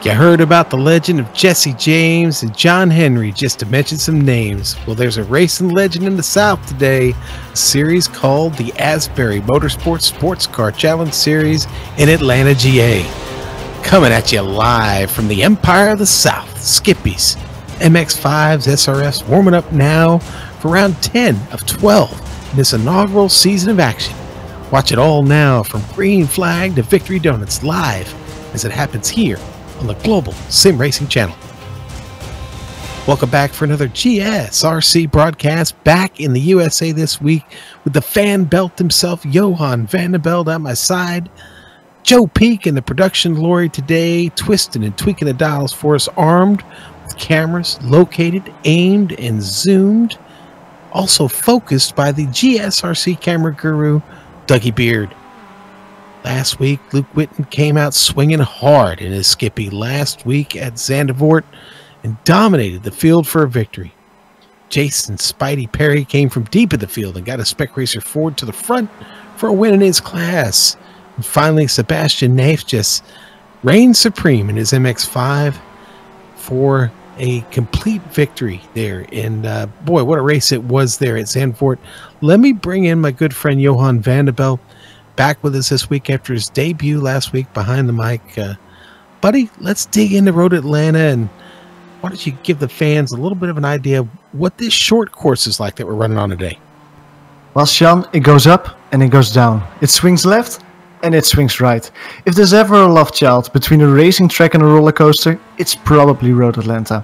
You heard about the legend of Jesse James and John Henry, just to mention some names. Well, there's a racing legend in the South today, a series called the Asbury Motorsports Sports Car Challenge Series in Atlanta, GA. Coming at you live from the Empire of the South, Skippies, MX-5s, SRFs warming up now for round 10 of 12 in this inaugural season of action. Watch it all now from Green Flag to Victory Donuts live as it happens here on the Global Sim Racing channel. Welcome back for another GSRC broadcast back in the USA this week with the fan belt himself, Johan Vanderbilt at my side. Joe Peak in the production glory today, twisting and tweaking the dials for us, armed with cameras located, aimed, and zoomed. Also focused by the GSRC camera guru, Dougie Beard. Last week, Luke Whitten came out swinging hard in his Skippy last week at Zandvoort and dominated the field for a victory. Jason Spidey Perry came from deep in the field and got a Spec Racer Ford to the front for a win in his class. And finally, Sebastian Naif just reigned supreme in his MX-5 for a complete victory there. And boy, what a race it was there at Zandvoort. Let me bring in my good friend Johan Vanderbilt, back with us this week after his debut last week behind the mic. Buddy, let's dig into Road Atlanta, and why don't you give the fans a little bit of an idea of what this short course is like that we're running on today? Well, Sean, it goes up and it goes down. It swings left and it swings right. If there's ever a love child between a racing track and a roller coaster, it's probably Road Atlanta.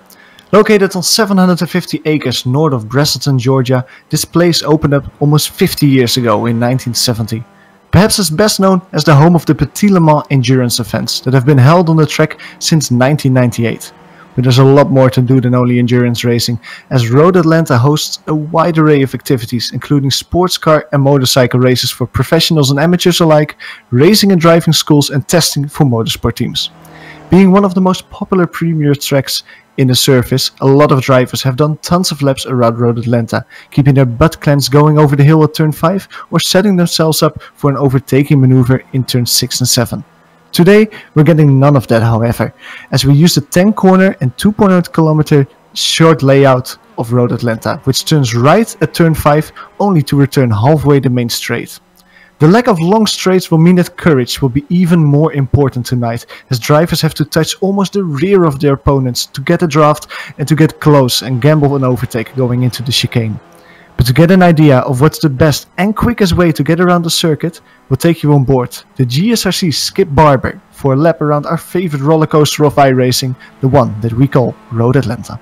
Located on 750 acres north of Braselton, Georgia, this place opened up almost 50 years ago in 1970. Perhaps it's best known as the home of the Petit Le Mans endurance events that have been held on the track since 1998. But there's a lot more to do than only endurance racing, as Road Atlanta hosts a wide array of activities, including sports car and motorcycle races for professionals and amateurs alike, racing and driving schools, and testing for motorsport teams. Being one of the most popular premier tracks in the surface, a lot of drivers have done tons of laps around Road Atlanta, keeping their butt clenched going over the hill at turn 5 or setting themselves up for an overtaking maneuver in turn 6 and 7. Today, we're getting none of that, however, as we use the 10-corner and 2.8 kilometer short layout of Road Atlanta, which turns right at turn 5 only to return halfway the main straight. The lack of long straights will mean that courage will be even more important tonight, as drivers have to touch almost the rear of their opponents to get a draft and to get close and gamble an overtake going into the chicane. But to get an idea of what's the best and quickest way to get around the circuit, we'll take you on board the GSRC Skip Barber for a lap around our favorite roller coaster of iRacing, the one that we call Road Atlanta.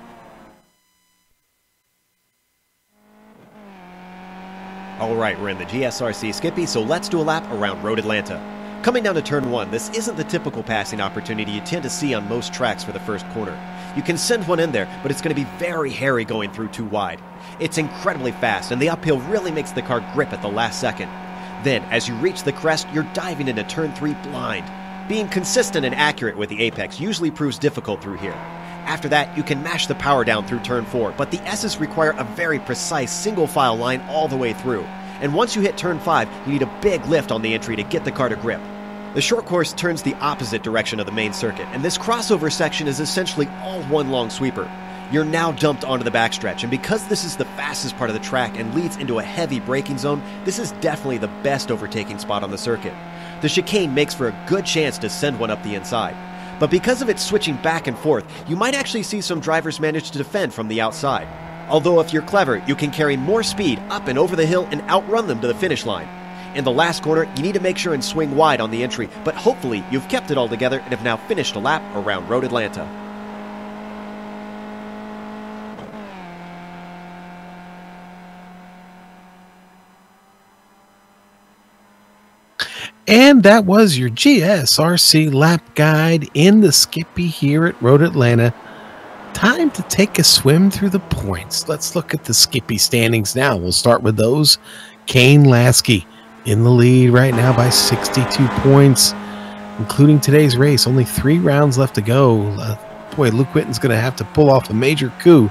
Alright, we're in the GSRC Skippy, so let's do a lap around Road Atlanta. Coming down to turn 1, this isn't the typical passing opportunity you tend to see on most tracks for the first corner. You can send one in there, but it's going to be very hairy going through too wide. It's incredibly fast, and the uphill really makes the car grip at the last second. Then, as you reach the crest, you're diving into turn 3 blind. Being consistent and accurate with the apex usually proves difficult through here. After that, you can mash the power down through turn 4, but the S's require a very precise single-file line all the way through. And once you hit turn 5, you need a big lift on the entry to get the car to grip. The short course turns the opposite direction of the main circuit, and this crossover section is essentially all one long sweeper. You're now dumped onto the backstretch, and because this is the fastest part of the track and leads into a heavy braking zone, this is definitely the best overtaking spot on the circuit. The chicane makes for a good chance to send one up the inside. But because of its switching back and forth, you might actually see some drivers manage to defend from the outside. Although if you're clever, you can carry more speed up and over the hill and outrun them to the finish line. In the last corner, you need to make sure and swing wide on the entry, but hopefully you've kept it all together and have now finished a lap around Road Atlanta. And that was your GSRC lap guide in the Skippy here at Road Atlanta. Time to take a swim through the points. Let's look at the Skippy standings now. We'll start with those. Kane Lasky in the lead right now by 62 points, including today's race. Only 3 rounds left to go. Boy, Luke Whitten's going to have to pull off a major coup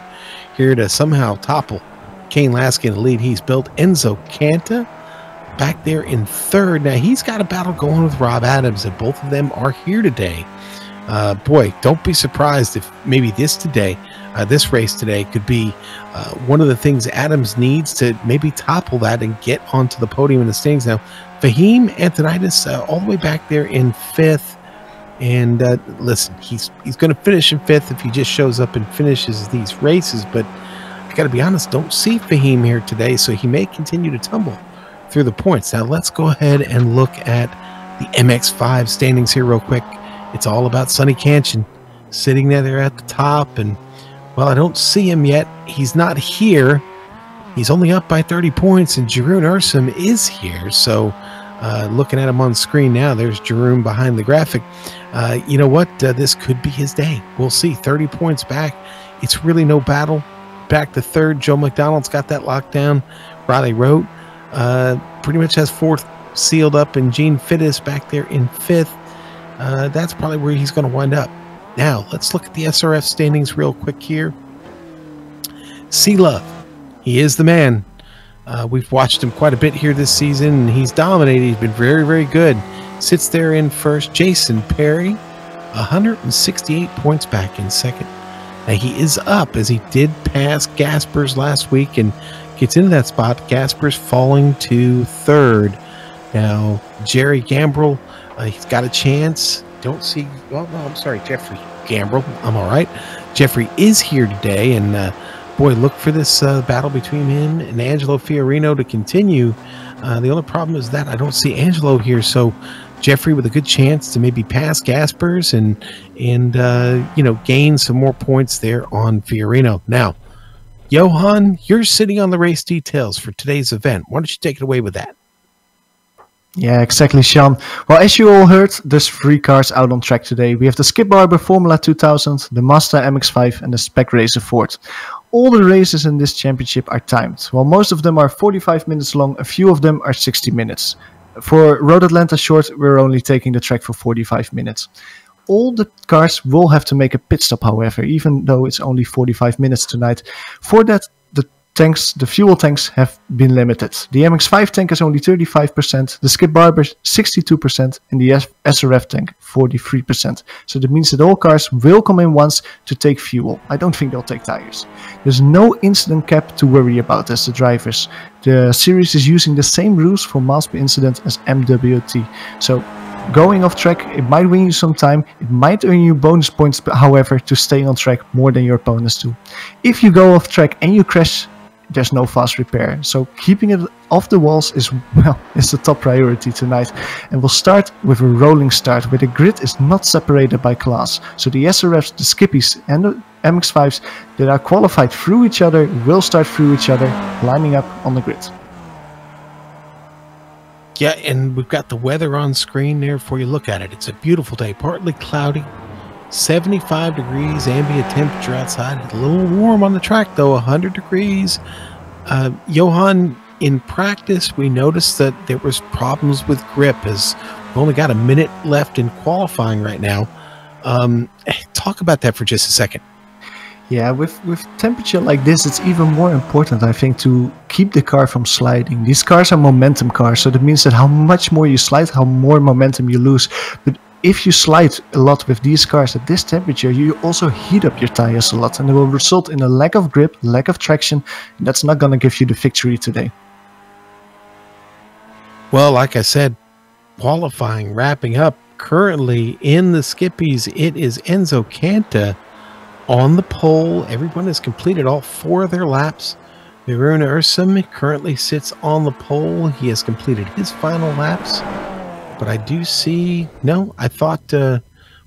here to somehow topple Kane Lasky in the lead. He's built Enzo Canta back there in third. Now, he's got a battle going with Rob Adams, and both of them are here today. Boy, don't be surprised if maybe this race today could be one of the things Adams needs to maybe topple that and get onto the podium in the standings. Now, Fahim Antonitis all the way back there in 5th. And listen, he's going to finish in 5th if he just shows up and finishes these races. But I got to be honest, don't see Fahim here today, so he may continue to tumble through the points. Now, let's go ahead and look at the MX5 standings here real quick. It's all about Sonny Canchin sitting there at the top. And, well, I don't see him yet. He's not here. He's only up by 30 points, and Jeroen Ursum is here. So, looking at him on screen now, there's Jeroen behind the graphic. You know what? This could be his day. We'll see. 30 points back. It's really no battle. Back to 3rd. Joe McDonald's got that locked down. Riley Rote pretty much has 4th sealed up, and Gene Fittis back there in 5th. That's probably where he's going to wind up. Now, let's look at the SRF standings real quick here. C-Love. He is the man. We've watched him quite a bit here this season, and he's dominated. He's been very, very good. Sits there in 1st. Jason Perry, 168 points back in 2nd. Now, he is up as he did pass Gaspers last week and gets into that spot. Gaspers falling to 3rd. Now, Jerry Gambrell, he's got a chance. Don't see... Well, no, I'm sorry, Jeffrey Gambrell. I'm all right. Jeffrey is here today, and boy, look for this battle between him and Angelo Fiorino to continue. The only problem is that I don't see Angelo here, so Jeffrey with a good chance to maybe pass Gaspers and you know, gain some more points there on Fiorino. Now, Johan, you're sitting on the race details for today's event. Why don't you take it away with that? Yeah, exactly, Sean. Well, as you all heard, there's 3 cars out on track today. We have the Skip Barber Formula 2000, the Mazda MX-5, and the Spec Racer Ford. All the races in this championship are timed. While most of them are 45 minutes long, a few of them are 60 minutes. For Road Atlanta Short, we're only taking the track for 45 minutes. All the cars will have to make a pit stop, however, even though it's only 45 minutes tonight. For that, the fuel tanks have been limited. The MX-5 tank is only 35%, the Skip Barber 62%, and the SRF tank 43%. So that means that all cars will come in once to take fuel. I don't think they'll take tires. There's no incident cap to worry about as the drivers. The series is using the same rules for miles per incident as MWT. So going off track, it might win you some time, it might earn you bonus points, however, to stay on track more than your opponents do. If you go off track and you crash, there's no fast repair. So keeping it off the walls is the top priority tonight. And we'll start with a rolling start where the grid is not separated by class. So the SRFs, the Skippies and the MX-5s that are qualified through each other will start through each other, lining up on the grid. Yeah, and we've got the weather on screen there for you. Look at it. It's a beautiful day, partly cloudy. 75 degrees ambient temperature outside. It's a little warm on the track though, 100 degrees. Johan, in practice, we noticed that there was problems with grip as we've only got a minute left in qualifying right now. Talk about that for just a second. Yeah, with temperature like this, it's even more important, I think, to keep the car from sliding. These cars are momentum cars, so that means that how much more you slide, how more momentum you lose. But if you slide a lot with these cars at this temperature, you also heat up your tires a lot, and it will result in a lack of grip, lack of traction, and that's not going to give you the victory today. Well, like I said, qualifying wrapping up. Currently in the Skippies, it is Enzo Canta on the pole. Everyone has completed all 4 of their laps. Jeroen Ursum currently sits on the pole. He has completed his final laps. But I do see, no, I thought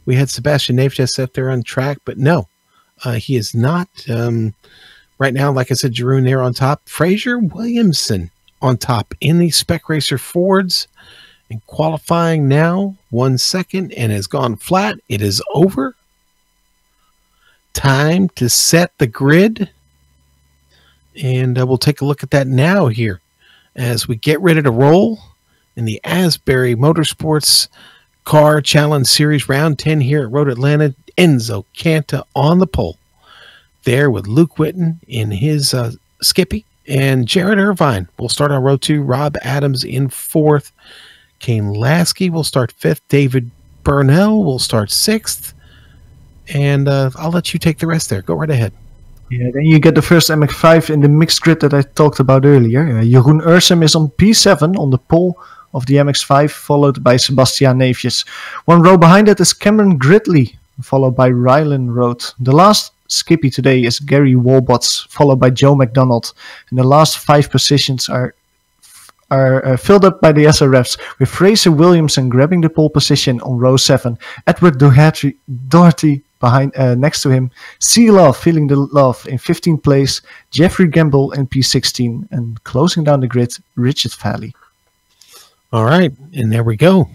we had Sebastian Navjas up there on track, but no, he is not. Right now, like I said, Jeroen there on top. Fraser Williamson on top in the Spec Racer Fords. And qualifying now, 1 second, and has gone flat. It is over. Time to set the grid. And we'll take a look at that now here as we get ready to roll in the Asbury Motorsports Car Challenge Series Round 10 here at Road Atlanta. Enzo Canta on the pole there with Luke Whitten in his Skippy. And Jared Irvine will start on row 2. Rob Adams in 4th. Kane Lasky will start 5th. David Burnell will start 6th. and I'll let you take the rest there. Go right ahead. Yeah, then you get the first MX5 in the mixed grid that I talked about earlier. Jeroen Ursum is on P7 on the pole of the MX5, followed by Sebastian Neefjes. One row behind that is Cameron Gridley, followed by Rylan Roth. The last Skippy today is Gary Walbots, followed by Joe McDonald. And the last 5 positions are filled up by the SRFs, with Fraser Williamson grabbing the pole position on row 7, Edward Doherty behind next to him, C Love feeling the love in 15th place, Jeffrey Gamble in P16, and closing down the grid, Richard Valley. All right, and there we go.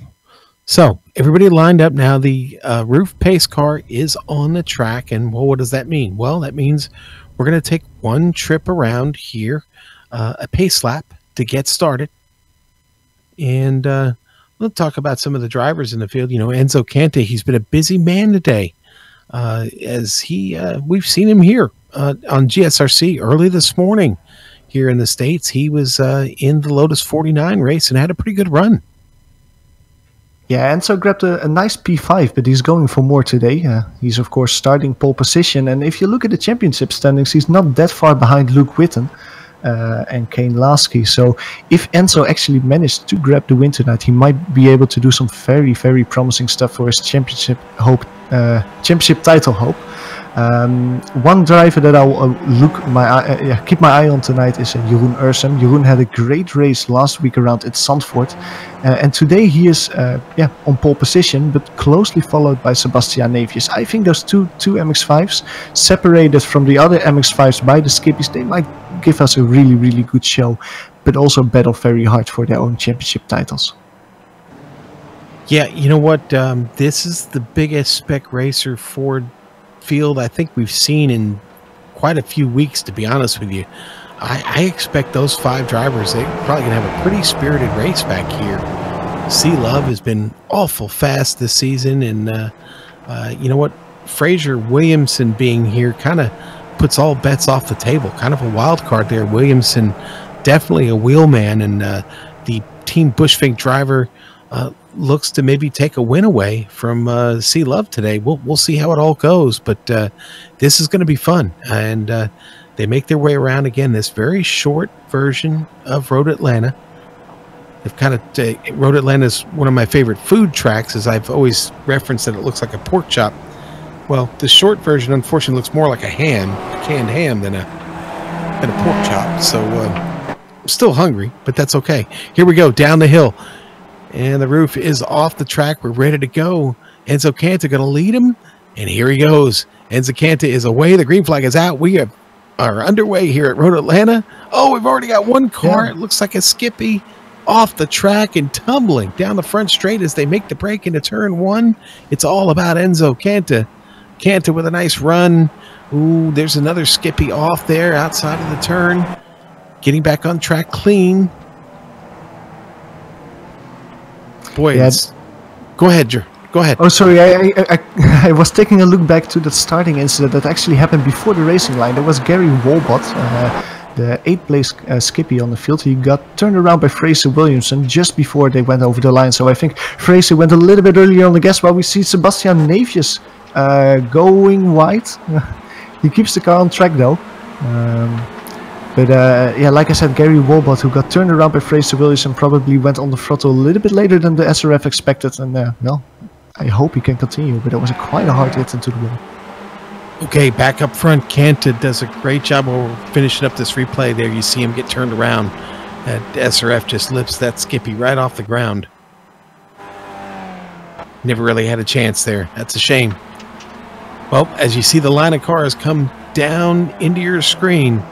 So everybody lined up now. The roof pace car is on the track, and well, what does that mean? Well, that means we're going to take one trip around here, a pace lap to get started, and we'll talk about some of the drivers in the field. You know, Enzo Cante, he's been a busy man today, as we've seen him here on GSRC early this morning here in the States. He was in the Lotus 49 race and had a pretty good run. Yeah, Enzo grabbed a nice P5, but he's going for more today. He's, of course, starting pole position. And if you look at the championship standings, he's not that far behind Luke Witten and Kane Lasky. So if Enzo actually managed to grab the win tonight, he might be able to do some very, very promising stuff for his championship title hope. One driver that I'll keep my eye on tonight is Jeroen Ursum. Jeroen had a great race last week around at Zandvoort, and today he is on pole position, but closely followed by Sebastian Neefjes. I think those two MX5s, separated from the other MX5s by the Skippies, they might give us a really, really good show, but also battle very hard for their own championship titles. Yeah, you know what? This is the biggest spec racer Ford field I think we've seen in quite a few weeks, to be honest with you. I expect those 5 drivers, they're probably going to have a pretty spirited race back here. C Love has been awful fast this season, and you know what? Fraser Williamson being here kind of puts all bets off the table. Kind of a wild card there. Williamson, definitely a wheelman, and the Team Bushfink driver looks to maybe take a win away from C Love today. We'll see how it all goes, but this is going to be fun, and they make their way around again this very short version of Road Atlanta. They've kind of Road Atlanta is one of my favorite food tracks, as I've always referenced that it looks like a pork chop. Well, the short version unfortunately looks more like a canned ham than a pork chop. So I'm still hungry, but that's okay. Here we go down the hill. And the roof is off the track. We're ready to go. Enzo Cante going to lead him. And here he goes. Enzo Cante is away. The green flag is out. We are underway here at Road Atlanta. Oh, we've already got one car. Yeah. It looks like a Skippy off the track and tumbling down the front straight as they make the break into turn 1. It's all about Enzo Cante. Cante with a nice run. Ooh, there's another Skippy off there outside of the turn. Getting back on track clean. Boy, yeah. Go ahead, Jer. Go ahead. Oh, sorry. I was taking a look back to the starting incident that actually happened before the racing line. There was Gary Walbot, the 8th place Skippy on the field. He got turned around by Fraser Williamson just before they went over the line. So I think Fraser went a little bit earlier on the gas, while we see Sebastian Neefjes going wide. He keeps the car on track though. But like I said, Gary Walbot, who got turned around by Fraser Williamson, probably went on the throttle a little bit later than the SRF expected. And well, I hope he can continue, but it was quite a hard hit into the wall. Okay, back up front, Cante does a great job of finishing up this replay there. You see him get turned around. That SRF just lifts that Skippy right off the ground. Never really had a chance there. That's a shame. Well, as you see the line of cars come down into your screen,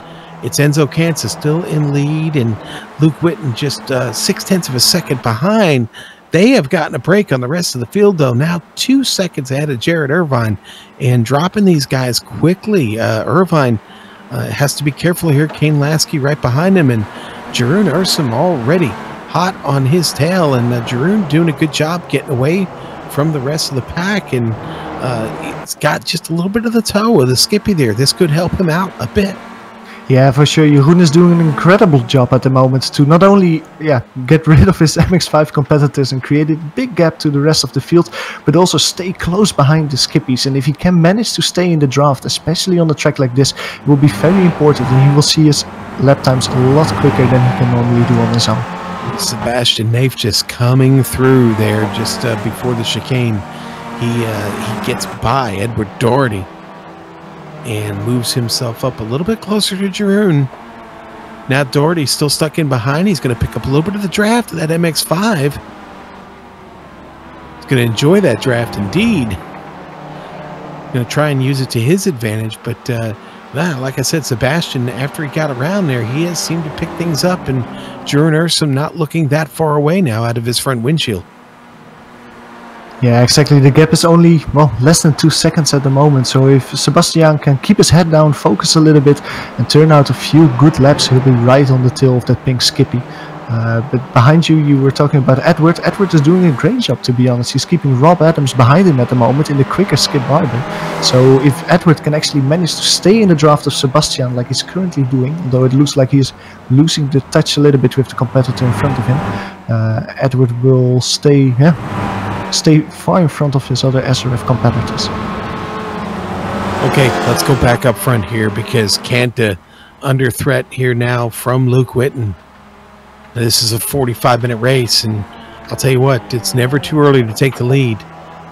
it's Enzo Cante still in lead, and Luke Witten just 0.6 of a second behind. They have gotten a break on the rest of the field, though. Now 2 seconds ahead of Jared Irvine, and dropping these guys quickly. Irvine has to be careful here. Kane Lasky right behind him, and Jeroen Ursum already hot on his tail, and Jeroen doing a good job getting away from the rest of the pack, and it's got just a little bit of the toe of the Skippy there. This could help him out a bit. Yeah, for sure. Jeroen is doing an incredible job at the moment to not only get rid of his MX5 competitors and create a big gap to the rest of the field, but also stay close behind the skippies. And if he can manage to stay in the draft, especially on a track like this, it will be very important, and he will see his lap times a lot quicker than he can normally do on his own. Sebastian Naef just coming through there just before the chicane. He gets by Edward Doherty and moves himself up a little bit closer to Jeroen. Now Doherty's still stuck in behind. He's going to pick up a little bit of the draft of that MX5. He's going to enjoy that draft indeed. Going to try and use it to his advantage, but like I said, Sebastian, after he got around there, he has seemed to pick things up, and Jeroen Ursum not looking that far away now out of his front windshield. Yeah, exactly. The gap is only, well, less than 2 seconds at the moment. So if Sebastian can keep his head down, focus a little bit, and turn out a few good laps, he'll be right on the tail of that pink Skippy. But behind you, you were talking about Edward. Edward is doing a great job, to be honest. He's keeping Rob Adams behind him at the moment in the quicker skip barber. So if Edward can actually manage to stay in the draft of Sebastian like he's currently doing, although it looks like he's losing the touch a little bit with the competitor in front of him, Edward will stay far in front of his other SRF competitors. Okay, let's go back up front here because Kanta under threat here now from Luke Witten. This is a 45-minute race, and I'll tell you what, it's never too early to take the lead.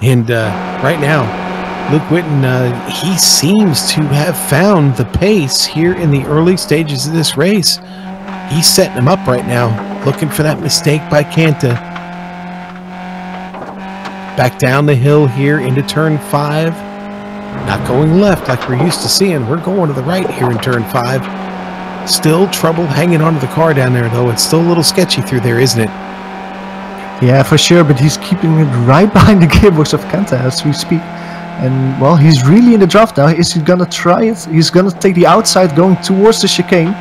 And right now, Luke Witten, he seems to have found the pace here in the early stages of this race. He's setting him up right now, looking for that mistake by Kanta. Back down the hill here into turn 5. Not going left like we're used to seeing. We're going to the right here in turn 5. Still trouble hanging onto the car down there, though. It's still a little sketchy through there, isn't it? Yeah, for sure, but he's keeping it right behind the gearbox of Kanta as we speak. And, well, he's really in the draft now. Is he going to try it? He's going to take the outside going towards the chicane.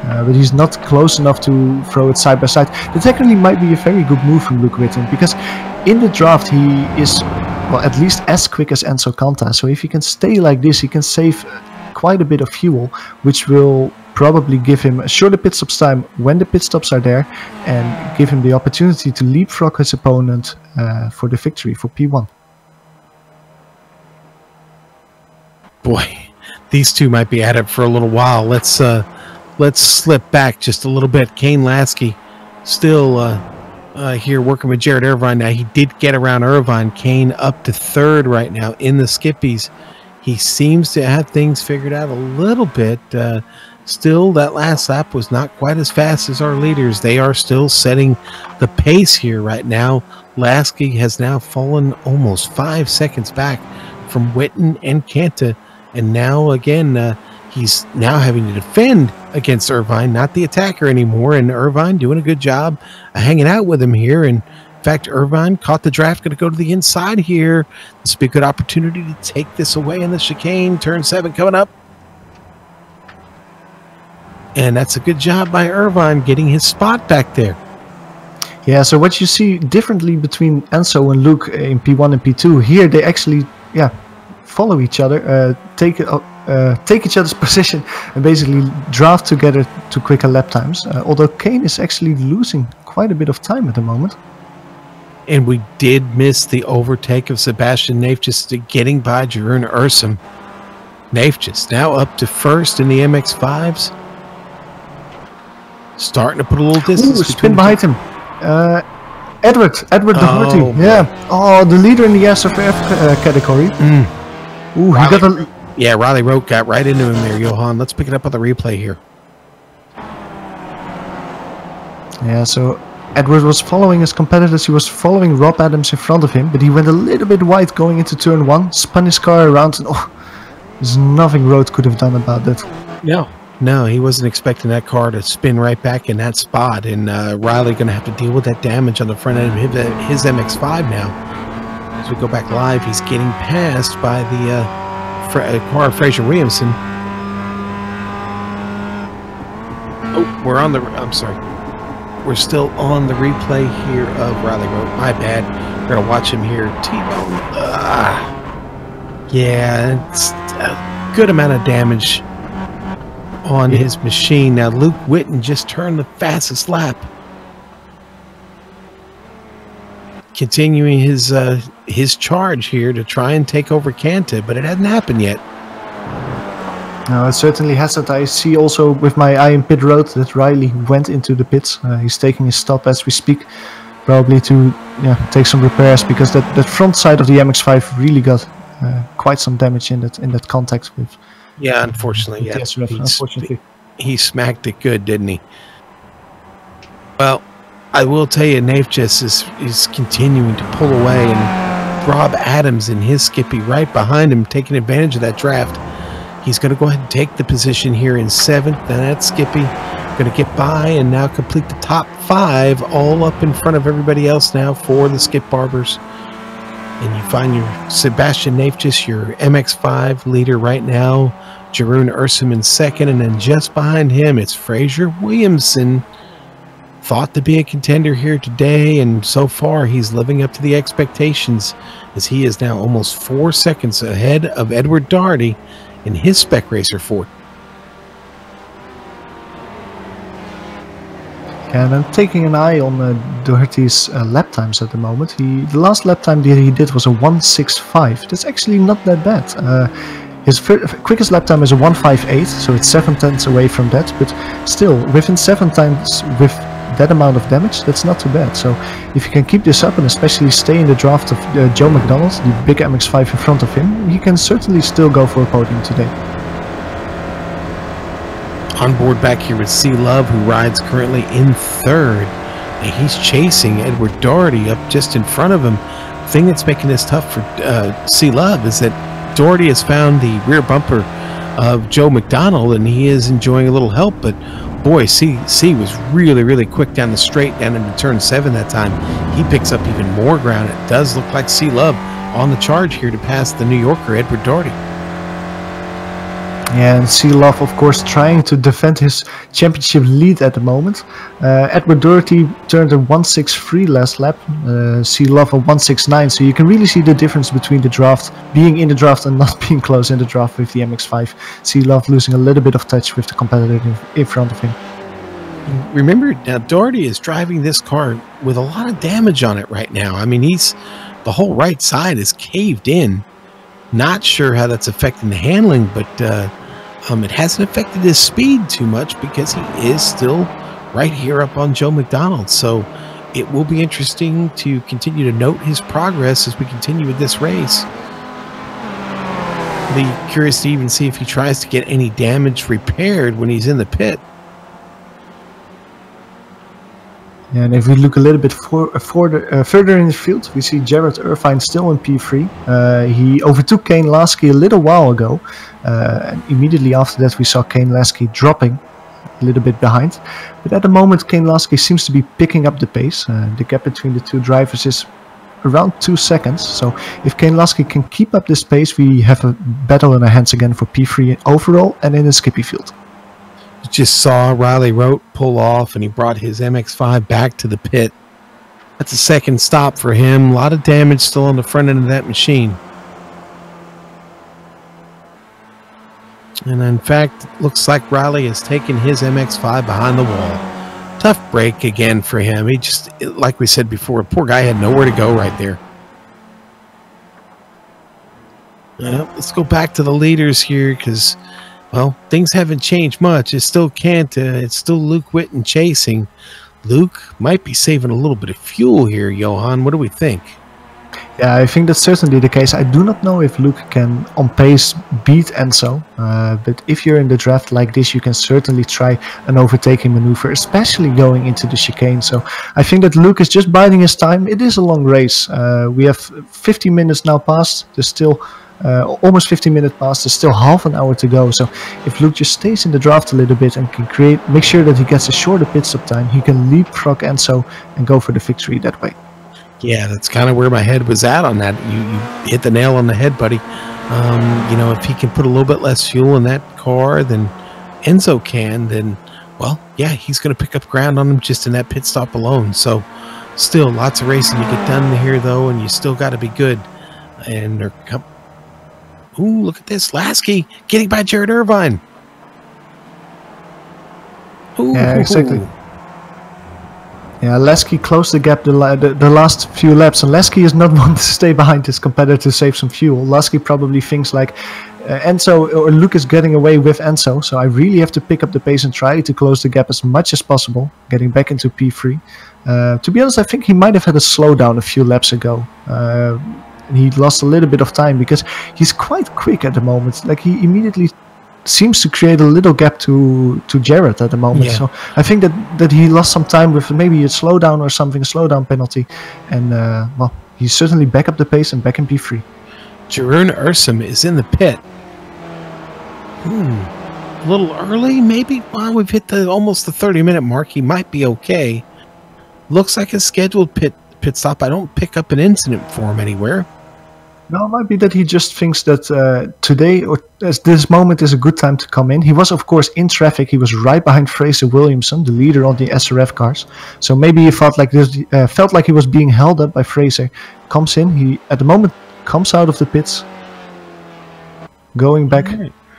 But he's not close enough to throw it side by side. That technically might be a very good move from Luke Witten, because in the draft he is, well, at least as quick as Enzo Kanta. So if he can stay like this, he can save quite a bit of fuel, which will probably give him a shorter pit stops time when the pit stops are there, and give him the opportunity to leapfrog his opponent for the victory for P1. Boy, these two might be at it for a little while. Let's slip back just a little bit. Kane Lasky still here working with Jared Irvine. Now he did get around Irvine. Kane up to 3rd right now in the skippies. He seems to have things figured out a little bit. Still, that last lap was not quite as fast as our leaders. They are still setting the pace here right now. Lasky has now fallen almost 5 seconds back from Witten and Kanta. And now, again, he's now having to defend against Irvine, not the attacker anymore. And Irvine doing a good job hanging out with him here. And in fact, Irvine caught the draft, going to go to the inside here. This would be a good opportunity to take this away in the chicane. Turn 7 coming up. And that's a good job by Irvine getting his spot back there. Yeah, so what you see differently between Enzo and Luke in P1 and P2, here they actually follow each other, take each other's position, and basically draft together to quicker lap times. Although Kane is actually losing quite a bit of time at the moment. And we did miss the overtake of Sebastian Naef just getting by Jeroen Ursum. Naef just now up to 1st in the MX5s. Starting to put a little distance. Ooh, spin behind him. Edward Doherty. Yeah. Oh, the leader in the SRF category. Ooh, Riley, he got a... Yeah, Riley Rote got right into him there, Johan. Let's pick it up on the replay here. Yeah, so Edward was following his competitors. He was following Rob Adams in front of him, but he went a little bit wide going into turn 1, spun his car around, and there's nothing Rote could have done about that. No, he wasn't expecting that car to spin right back in that spot, and Riley going to have to deal with that damage on the front end of his MX-5 now. As we go back live, he's getting passed by the car of Fraser Williamson. Oh, I'm sorry. We're still on the replay here of Riley Rote. My bad. We're going to watch him here. T-bone. Yeah, it's a good amount of damage on his machine. Now Luke Whitten just turned the fastest lap, continuing his charge here to try and take over Kanta, but it hasn't happened yet. No, it certainly hasn't. I see also with my eye in pit road that Riley went into the pits. He's taking his stop as we speak, probably to take some repairs, because that front side of the MX-5 really got quite some damage in that contact with. Yeah, unfortunately, yeah. Unfortunately, he smacked it good, didn't he? Well, I will tell you, Nafjes is continuing to pull away, and Rob Adams and his Skippy right behind him, taking advantage of that draft. He's going to go ahead and take the position here in 7th, and that Skippy going to get by and now complete the top 5, all up in front of everybody else now for the Skip Barbers. And you find your Sebastian Nafjes, your MX-5 leader right now, Jeroen Ursum in 2nd, and then just behind him it's Fraser Williamson, thought to be a contender here today, and so far he's living up to the expectations, as he is now almost 4 seconds ahead of Edward Doherty in his Spec Racer Ford. And I'm taking an eye on Doherty's lap times at the moment. The last lap time that he did was a 1:65. That's actually not that bad. His quickest lap time is a 1:58, so it's 7 tenths away from that. But still, within 7 times with that amount of damage, that's not too bad. So if you can keep this up and especially stay in the draft of Joe McDonald, the big MX-5 in front of him, he can certainly still go for a podium today. On board back here with C Love, who rides currently in 3rd, and he's chasing Edward Doherty up just in front of him. The thing that's making this tough for C Love is that Doherty has found the rear bumper of Joe McDonald, and he is enjoying a little help, but boy, C was really quick down the straight, down into turn 7 that time. He picks up even more ground. It does look like C Love on the charge here to pass the New Yorker Edward Doherty. Yeah, and C Love, of course, trying to defend his championship lead at the moment. Edward Doherty turned a 1:63 last lap, C Love a 1:69, so you can really see the difference between the draft, being in the draft and not being close in the draft with the MX-5. C Love losing a little bit of touch with the competitor in front of him. Remember, now Doherty is driving this car with a lot of damage on it right now. I mean, the whole right side is caved in. Not sure how that's affecting the handling, but it hasn't affected his speed too much because he is still right here up on Joe McDonald. So it will be interesting to continue to note his progress as we continue with this race. Be curious to even see if he tries to get any damage repaired when he's in the pit. And if we look a little bit further in the field, we see Jared Irvine still in P3. He overtook Kane Lasky a little while ago. And immediately after that, we saw Kane Lasky dropping a little bit behind. But at the moment, Kane Lasky seems to be picking up the pace. The gap between the two drivers is around 2 seconds. So if Kane Lasky can keep up this pace, we have a battle in our hands again for P3 overall and in the Skippy field. Just saw Riley Rote pull off, and he brought his MX-5 back to the pit. That's a second stop for him. A lot of damage still on the front end of that machine. And in fact, it looks like Riley has taken his MX-5 behind the wall. Tough break again for him. He just, like we said before, poor guy had nowhere to go right there. Let's go back to the leaders here, because, well, things haven't changed much. It's still Kanta. It's still Luke Whitten chasing. Luke might be saving a little bit of fuel here, Johan. What do we think? Yeah, I think that's certainly the case. I do not know if Luke can, on pace, beat Enzo. But if you're in the draft like this, you can certainly try an overtaking maneuver, especially going into the chicane. So I think that Luke is just biding his time. It is a long race. We have 50 minutes now past. There's still almost 15 minutes past. There's still half an hour to go. So if Luke just stays in the draft a little bit and can make sure that he gets a shorter pit stop time, he can leapfrog Enzo and go for the victory that way. Yeah, that's kind of where my head was at on that. You hit the nail on the head, buddy. You know, if he can put a little bit less fuel in that car than Enzo can, then, well, yeah, he's going to pick up ground on him just in that pit stop alone. So still lots of racing to get done here, though, and you still got to be good. And they're ooh, look at this. Lasky getting by Jared Irvine. Ooh. Yeah, exactly. Yeah, Lasky closed the gap the last few laps, and Lasky is not one to stay behind his competitor to save some fuel. Lasky probably thinks like Enzo or Luke is getting away with Enzo, so I really have to pick up the pace and try to close the gap as much as possible, getting back into P3. To be honest, I think he might have had a slowdown a few laps ago. And he lost a little bit of time because he's quite quick at the moment. Like he immediately seems to create a little gap to Jared at the moment. Yeah. So I think that he lost some time with maybe a slowdown or something, a slowdown penalty. And well, he's certainly back up the pace and back in P3. Jeroen Ursum is in the pit. A little early, maybe? Wow, we've hit almost the 30-minute mark. He might be okay. Looks like a scheduled pit stop. I don't pick up an incident for him anywhere. No, it might be that he just thinks that today or this moment is a good time to come in. He was, of course, in traffic. He was right behind Fraser Williamson, the leader on the SRF cars. So maybe he felt like he was being held up by Fraser. Comes in. He at the moment comes out of the pits, going back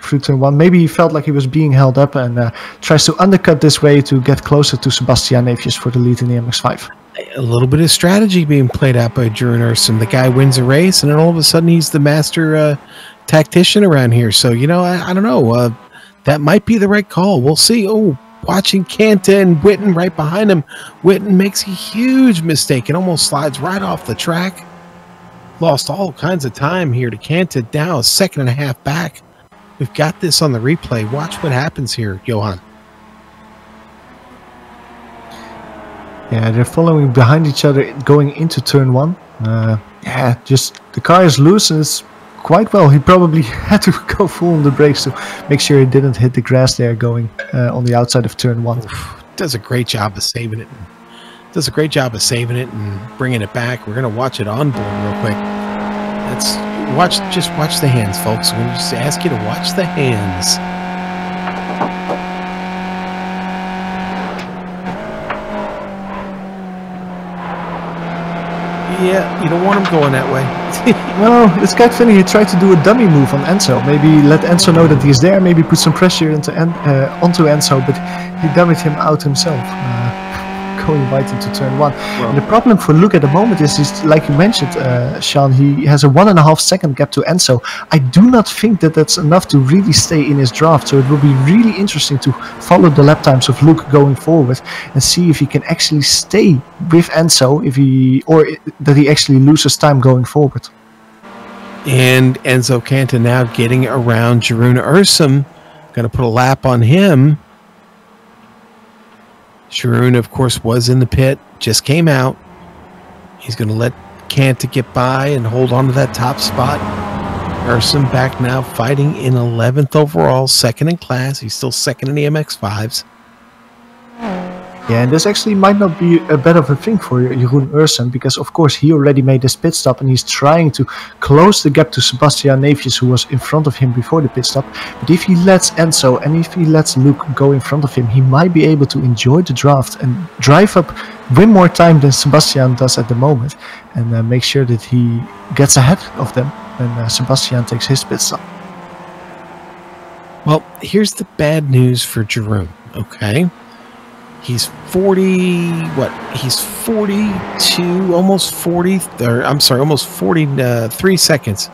through turn 1. Maybe he felt like he was being held up and tries to undercut this way to get closer to Sebastian Neefjes for the lead in the MX-5. A little bit of strategy being played out by Jeroen Ursum. The guy wins a race, and then all of a sudden he's the master tactician around here. So, you know, I don't know. That might be the right call. We'll see. Oh, watching Kanta and Witten right behind him. Witten makes a huge mistake and almost slides right off the track. Lost all kinds of time here to Kanta, now a second and a half back. We've got this on the replay. Watch what happens here, Johan. Yeah, they're following behind each other going into turn 1. Yeah, just the car is loose and it's quite well. He probably had to go full on the brakes to make sure he didn't hit the grass there going on the outside of turn 1. Does a great job of saving it. Does a great job of saving it and bringing it back. We're going to watch it on board real quick. Just watch the hands, folks. We're going to just ask you to watch the hands. Yeah, you don't want him going that way. No, it's quite funny. He tried to do a dummy move on Enzo. Maybe let Enzo know that he's there. Maybe put some pressure onto Enzo, but he dummied him out himself. Going right into turn 1. And the problem for Luke at the moment is like you mentioned, Sean, he has a 1.5 second gap to Enzo. I do not think that that's enough to really stay in his draft. So it will be really interesting to follow the lap times of Luke going forward and see if he can actually stay with Enzo, that he actually loses time going forward. And Enzo Kanta now getting around Jeroen Ursum. Going to put a lap on him. Jeroen, of course, was in the pit, just came out. He's going to let Kanta get by and hold on to that top spot. Ursum back now fighting in 11th overall, second in class. He's still second in the MX-5s. Yeah, and this actually might not be a bad of a thing for Jeroen Ursum, because of course he already made this pit stop and he's trying to close the gap to Sebastian Neefjes, who was in front of him before the pit stop. But if he lets Enzo and if he lets Luke go in front of him, he might be able to enjoy the draft and drive up way more time than Sebastian does at the moment, and make sure that he gets ahead of them when Sebastian takes his pit stop. Well, here's the bad news for Jeroen, okay? He's 40, he's 42, almost 40, or I'm sorry, almost 43 seconds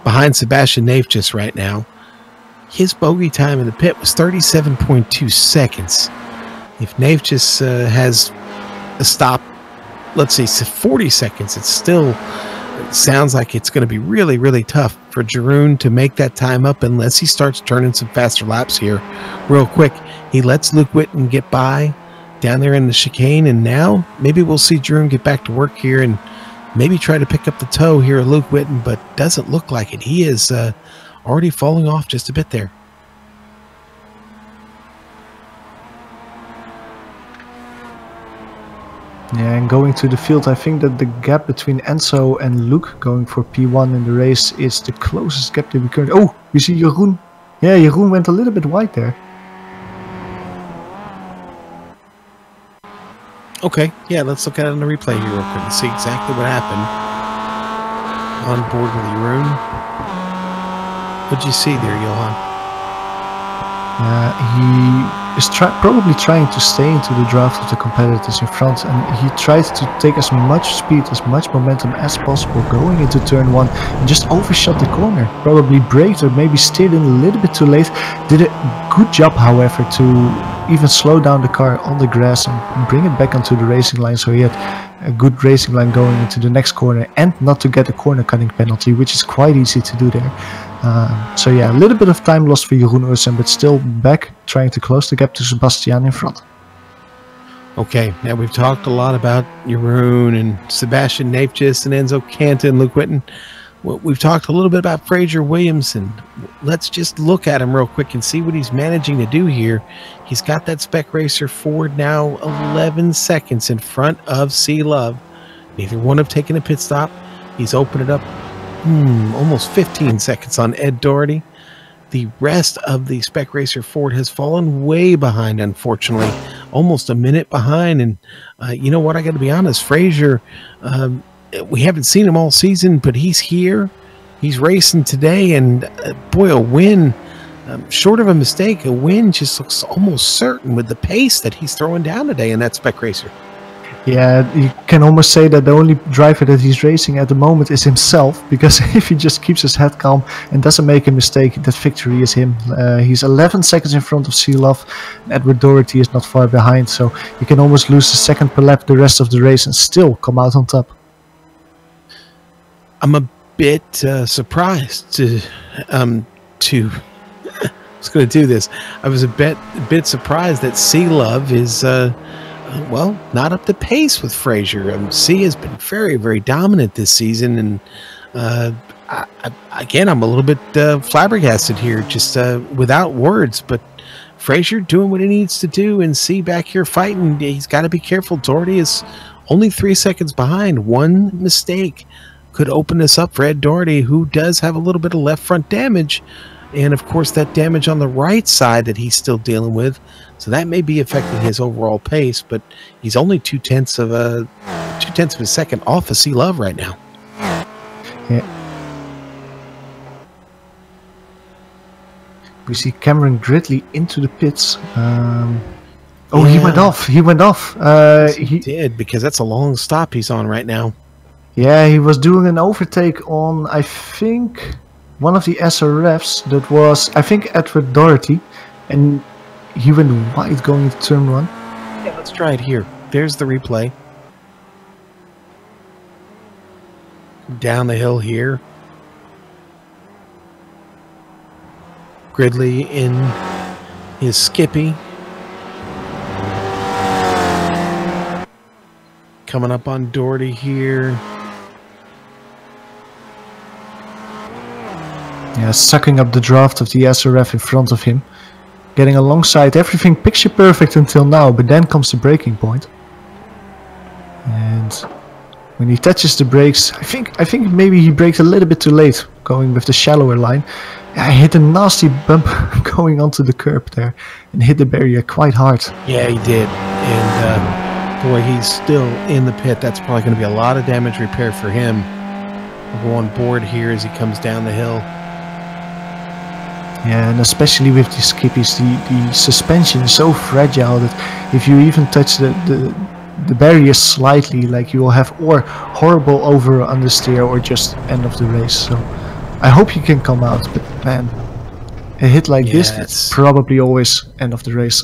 behind Sebastian Neefjes right now. His bogey time in the pit was 37.2 seconds. If Neefjes has a stop, let's say 40 seconds, it sounds like it's going to be really, really tough for Jeroen to make that time up unless he starts turning some faster laps here real quick. He lets Luke Witten get by down there in the chicane, and now maybe we'll see Jeroen get back to work here and maybe try to pick up the toe here of Luke Witten, but doesn't look like it. He is already falling off just a bit there. Yeah, and going to the field, I think that the gap between Enzo and Luke going for P1 in the race is the closest gap that we currently... Oh, we see Jeroen. Yeah, Jeroen went a little bit wide there. Okay, yeah, let's look at it on the replay here real quick and see exactly what happened. On board with Jeroen. What'd you see there, Johan? is probably trying to stay into the draft of the competitors in front, and he tried to take as much speed, as much momentum as possible going into turn 1 and just overshot the corner. Probably braked or maybe steered in a little bit too late. Did a good job, however, to even slow down the car on the grass and bring it back onto the racing line, so he had a good racing line going into the next corner and not to get a corner cutting penalty, which is quite easy to do there. So yeah, a little bit of time lost for Jeroen Ursen, but still back trying to close the gap to Sebastian in front. Okay, now we've talked a lot about Jeroen and Sebastian Nafjis and Enzo Canta and Luke Whitten. We've talked a little bit about Fraser Williamson. Let's just look at him real quick and see what he's managing to do here. He's got that Spec Racer Ford now 11 seconds in front of C. Love. Neither one have taken a pit stop. He's opened it up almost 15 seconds on Ed Doherty. The rest of the Spec Racer Ford has fallen way behind, unfortunately, almost a minute behind. And you know what? I got to be honest, Fraser, we haven't seen him all season, but he's here. He's racing today, and boy, a win, short of a mistake, a win just looks almost certain with the pace that he's throwing down today in that Spec Racer. Yeah, you can almost say that the only driver that he's racing at the moment is himself, because if he just keeps his head calm and doesn't make a mistake, that victory is him. He's 11 seconds in front of Seeloff. Edward Doherty is not far behind, so you can almost lose a second per lap the rest of the race and still come out on top. I'm a bit surprised to I was going to do this. I was a bit surprised that C. Love is well, not up to pace with Fraser. C has been very, very dominant this season, and again, I'm a little bit flabbergasted here, just without words. But Fraser doing what he needs to do, and C back here fighting. He's got to be careful. Doherty is only 3 seconds behind. One mistake could open this up for Ed Doherty, who does have a little bit of left front damage, and of course that damage on the right side that he's still dealing with. So that may be affecting his overall pace, but he's only 2/10 of a second off of C. Love right now. Yeah. We see Cameron Gridley into the pits. Oh, yeah. He went off. He went off. He did, because that's a long stop he's on right now. Yeah, he was doing an overtake on, I think, one of the SRFs. That was, I think, Edward Doherty, and he went wide going into turn 1. Yeah, let's try it here. There's the replay. Down the hill here. Gridley in his Skippy. Coming up on Doherty here. Yeah, sucking up the draft of the SRF in front of him. Getting alongside, everything picture perfect until now, but then comes the braking point. And when he touches the brakes, I think maybe he braked a little bit too late, going with the shallower line. I hit a nasty bump going onto the curb there and hit the barrier quite hard. Yeah, he did. And boy, he's still in the pit. That's probably going to be a lot of damage repair for him. We'll go on board here as he comes down the hill. Yeah, and especially with the skippies, the suspension is so fragile that if you even touch the barrier slightly, like you will have or horrible over or understeer or just end of the race. So I hope he can come out, but man, a hit like this, it's probably always end of the race.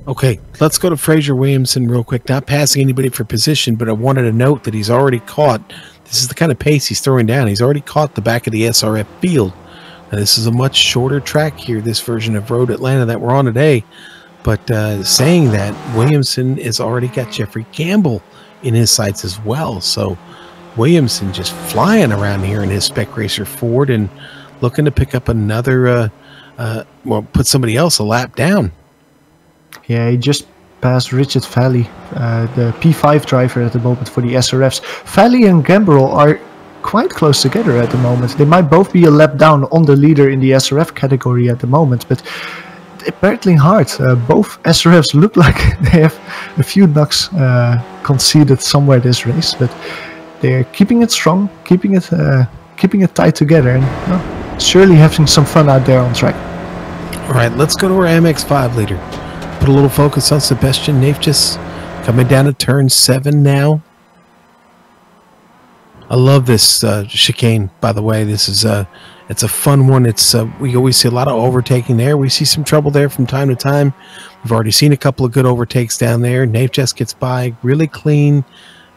Okay, let's go to Fraser Williamson real quick. Not passing anybody for position, but I wanted to note that he's already caught. This is the kind of pace he's throwing down. He's already caught the back of the SRF field. Now, this is a much shorter track here, this version of Road Atlanta that we're on today. But saying that, Williamson has already got Jeffrey Campbell in his sights as well. So Williamson just flying around here in his Spec Racer Ford and looking to pick up another, well, put somebody else a lap down. Yeah, he just passed Richard Valley, the P5 driver at the moment for the SRFs. Valley and Gambrel are quite close together at the moment. They might both be a lap down on the leader in the SRF category at the moment, but they're battling hard. Both SRFs look like they have a few knocks conceded somewhere this race, but they're keeping it strong, keeping it tight together, and surely having some fun out there on track. All right, let's go to our MX5 leader. Put a little focus on Sebastian Nefjes coming down to turn 7 now. I love this chicane, by the way. This is it's a fun one. It's we always see a lot of overtaking there. We see some trouble there from time to time. We've already seen a couple of good overtakes down there. Nefjes gets by really clean.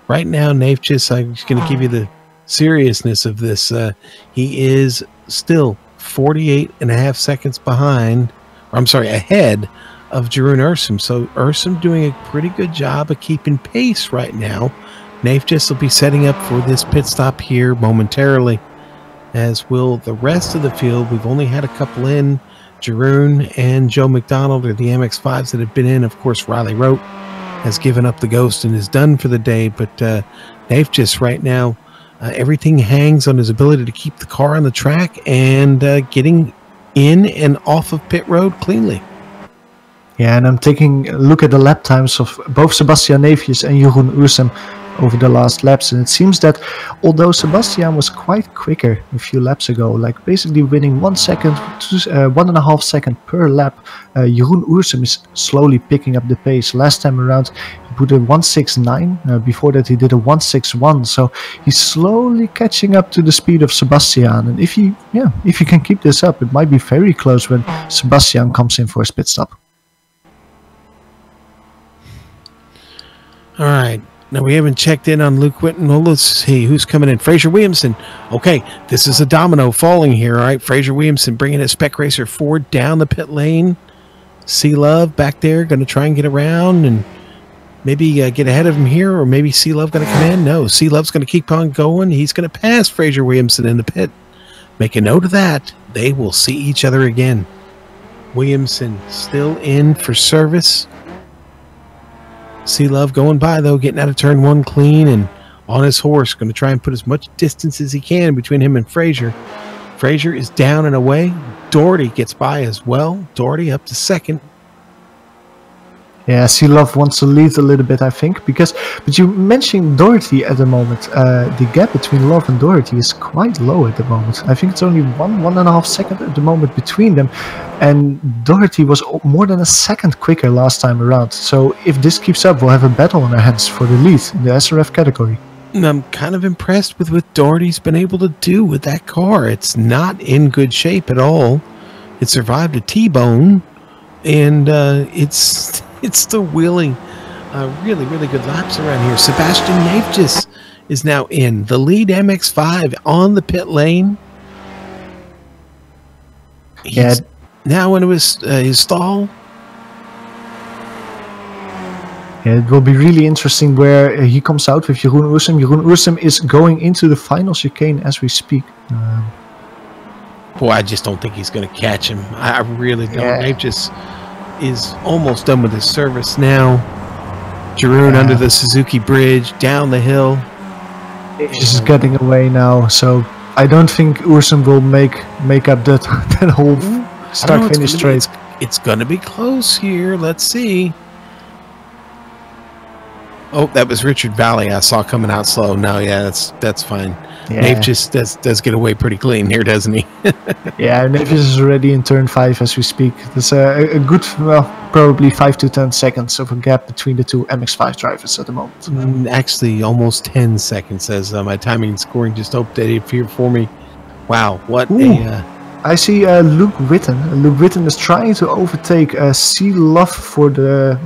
Right now, Nefjes, I'm just going to give you the seriousness of this. He is still 48.5 seconds behind, or I'm sorry, ahead of Jeroen Ursum. So Ursum doing a pretty good job of keeping pace right now. Nefjes will be setting up for this pit stop here momentarily, as will the rest of the field. We've only had a couple in. Jeroen and Joe McDonald are the MX5s that have been in. Of course, Riley Rote has given up the ghost and is done for the day. But Nefjes right now, everything hangs on his ability to keep the car on the track and getting in and off of pit road cleanly. Yeah, and I'm taking a look at the lap times of both Sebastian Nefjes and Jeroen Ursum over the last laps, and it seems that although Sebastian was quite quicker a few laps ago, like basically winning 1 second, 1.5 seconds per lap, Jeroen Ursum is slowly picking up the pace. Last time around he put a 1.69, before that he did a 1.61, so he's slowly catching up to the speed of Sebastian, and if he can keep this up, it might be very close when Sebastian comes in for his pit stop. All right. Now, we haven't checked in on Luke Whitten. Well, let's see who's coming in. Fraser Williamson. Okay, this is a domino falling here. All right, Fraser Williamson bringing a Spec Racer Ford down the pit lane. Sea Love back there, going to try and get around and maybe get ahead of him here, or maybe Sea Love going to come in. No, Sea Love's going to keep on going. He's going to pass Fraser Williamson in the pit. Make a note of that. They will see each other again. Williamson still in for service. Sea Love going by, though, getting out of turn 1 clean and on his horse. Going to try and put as much distance as he can between him and Fraser. Fraser is down and away. Doherty gets by as well. Doherty up to second. Yeah, Sea Love wants to lead a little bit, I think, but you mentioned Doherty at the moment. The gap between Love and Doherty is quite low at the moment. I think it's only 1.5 seconds at the moment between them, and Doherty was more than a second quicker last time around. So if this keeps up, we'll have a battle on our hands for the lead in the SRF category. And I'm kind of impressed with what Doherty's been able to do with that car. It's not in good shape at all. It survived a T-bone, and it's still wheeling really, really good laps around here. Sebastian Nefjes is now in the lead MX5 on the pit lane. He's now into his stall. Yeah, it will be really interesting where he comes out with Jeroen Ursum. Jeroen Ursum is going into the final chicane as we speak. Boy, I just don't think he's going to catch him. I really don't. Yeah. Nefjes is almost done with his service now. Jeroen under the Suzuki bridge, down the hill. He's just getting away now, so I don't think Ursum will make up that whole start-finish straight. It's going to be close here. Let's see. Oh, that was Richard Valley I saw coming out slow. No, yeah, that's fine. Yeah. Nefjes does get away pretty clean here, doesn't he? Yeah, Nefjes is already in turn 5 as we speak. There's a good, well, probably 5 to 10 seconds of a gap between the two MX5 drivers at the moment. Actually, almost 10 seconds, as my timing and scoring just updated here for me. Wow, what I see Luke Whitten. Luke Whitten is trying to overtake Sea Love for the,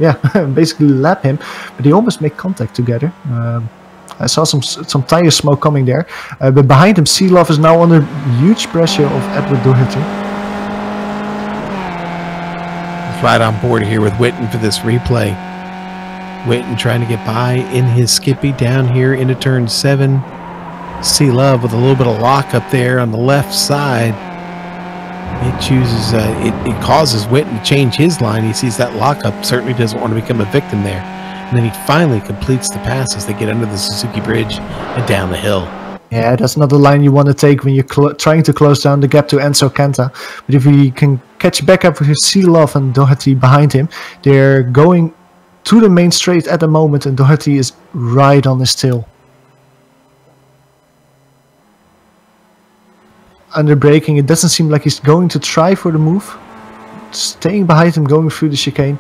basically lap him, but they almost make contact together. I saw some tire smoke coming there, but behind him, Sea Love is now under huge pressure of Edward Doherty. Right on board here with Whitten for this replay. Whitten trying to get by in his Skippy down here into turn 7. Sea Love with a little bit of lock up there on the left side. It chooses, it causes Whitten to change his line. He sees that lockup, certainly doesn't want to become a victim there. And then he finally completes the pass as they get under the Suzuki bridge and down the hill. Yeah, that's not the line you want to take when you're trying to close down the gap to Enzo Kenta. But if he can catch back up with Sea Love and Doherty behind him, they're going to the main straight at the moment, and Doherty is right on his tail. Under braking, it doesn't seem like he's going to try for the move. staying behind him, going through the chicane.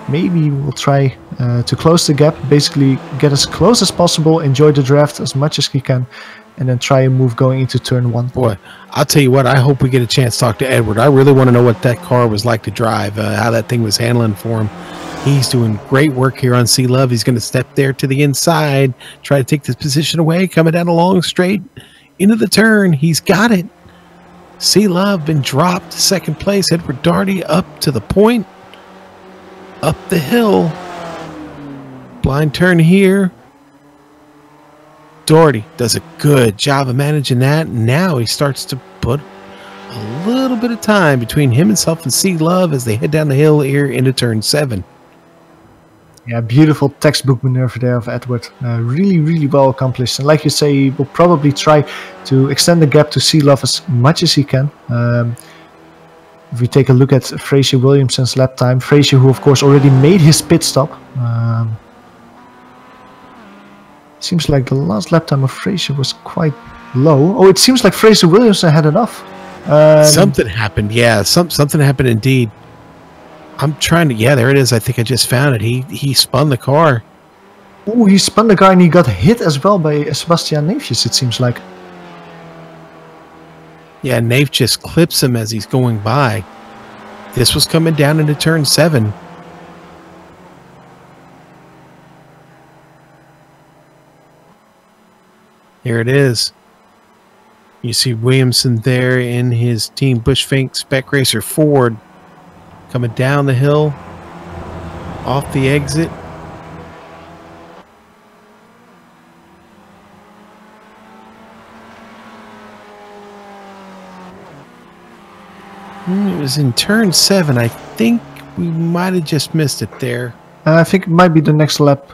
Maybe we'll try to close the gap, basically get as close as possible, enjoy the draft as much as he can, and then try and move going into turn 1. Boy, I'll tell you what, I hope we get a chance to talk to Edward. I really want to know what that car was like to drive, how that thing was handling for him. He's doing great work here on Sea Love. He's going to step there to the inside, try to take this position away, coming down a long straight into the turn. He's got it. Sea Love been dropped to second place. Edward Darty up to the point, up the hill. Blind turn here. Doherty does a good job of managing that. And now he starts to put a little bit of time between himself and Sea Love as they head down the hill here into turn 7. Yeah, beautiful textbook maneuver there of Edward. Really, really well accomplished. And like you say, he will probably try to extend the gap to Sea Love as much as he can. If we take a look at Fraser Williamson's lap time, Fraser, who of course already made his pit stop. Seems like the last lap time of Fraser was quite low. Oh, it seems like Fraser Williamson had enough. Something happened. Yeah, something happened indeed. I'm trying to... Yeah, there it is. I think I just found it. He spun the car. Oh, he spun the car and he got hit as well by Sebastian Neefjes, it seems like. Yeah, Nave just clips him as he's going by. This was coming down into turn 7. Here it is. You see Williamson there in his Team Bushfink Spec Racer Ford coming down the hill off the exit. It was in turn 7. I think we might have just missed it there. I think it might be the next lap.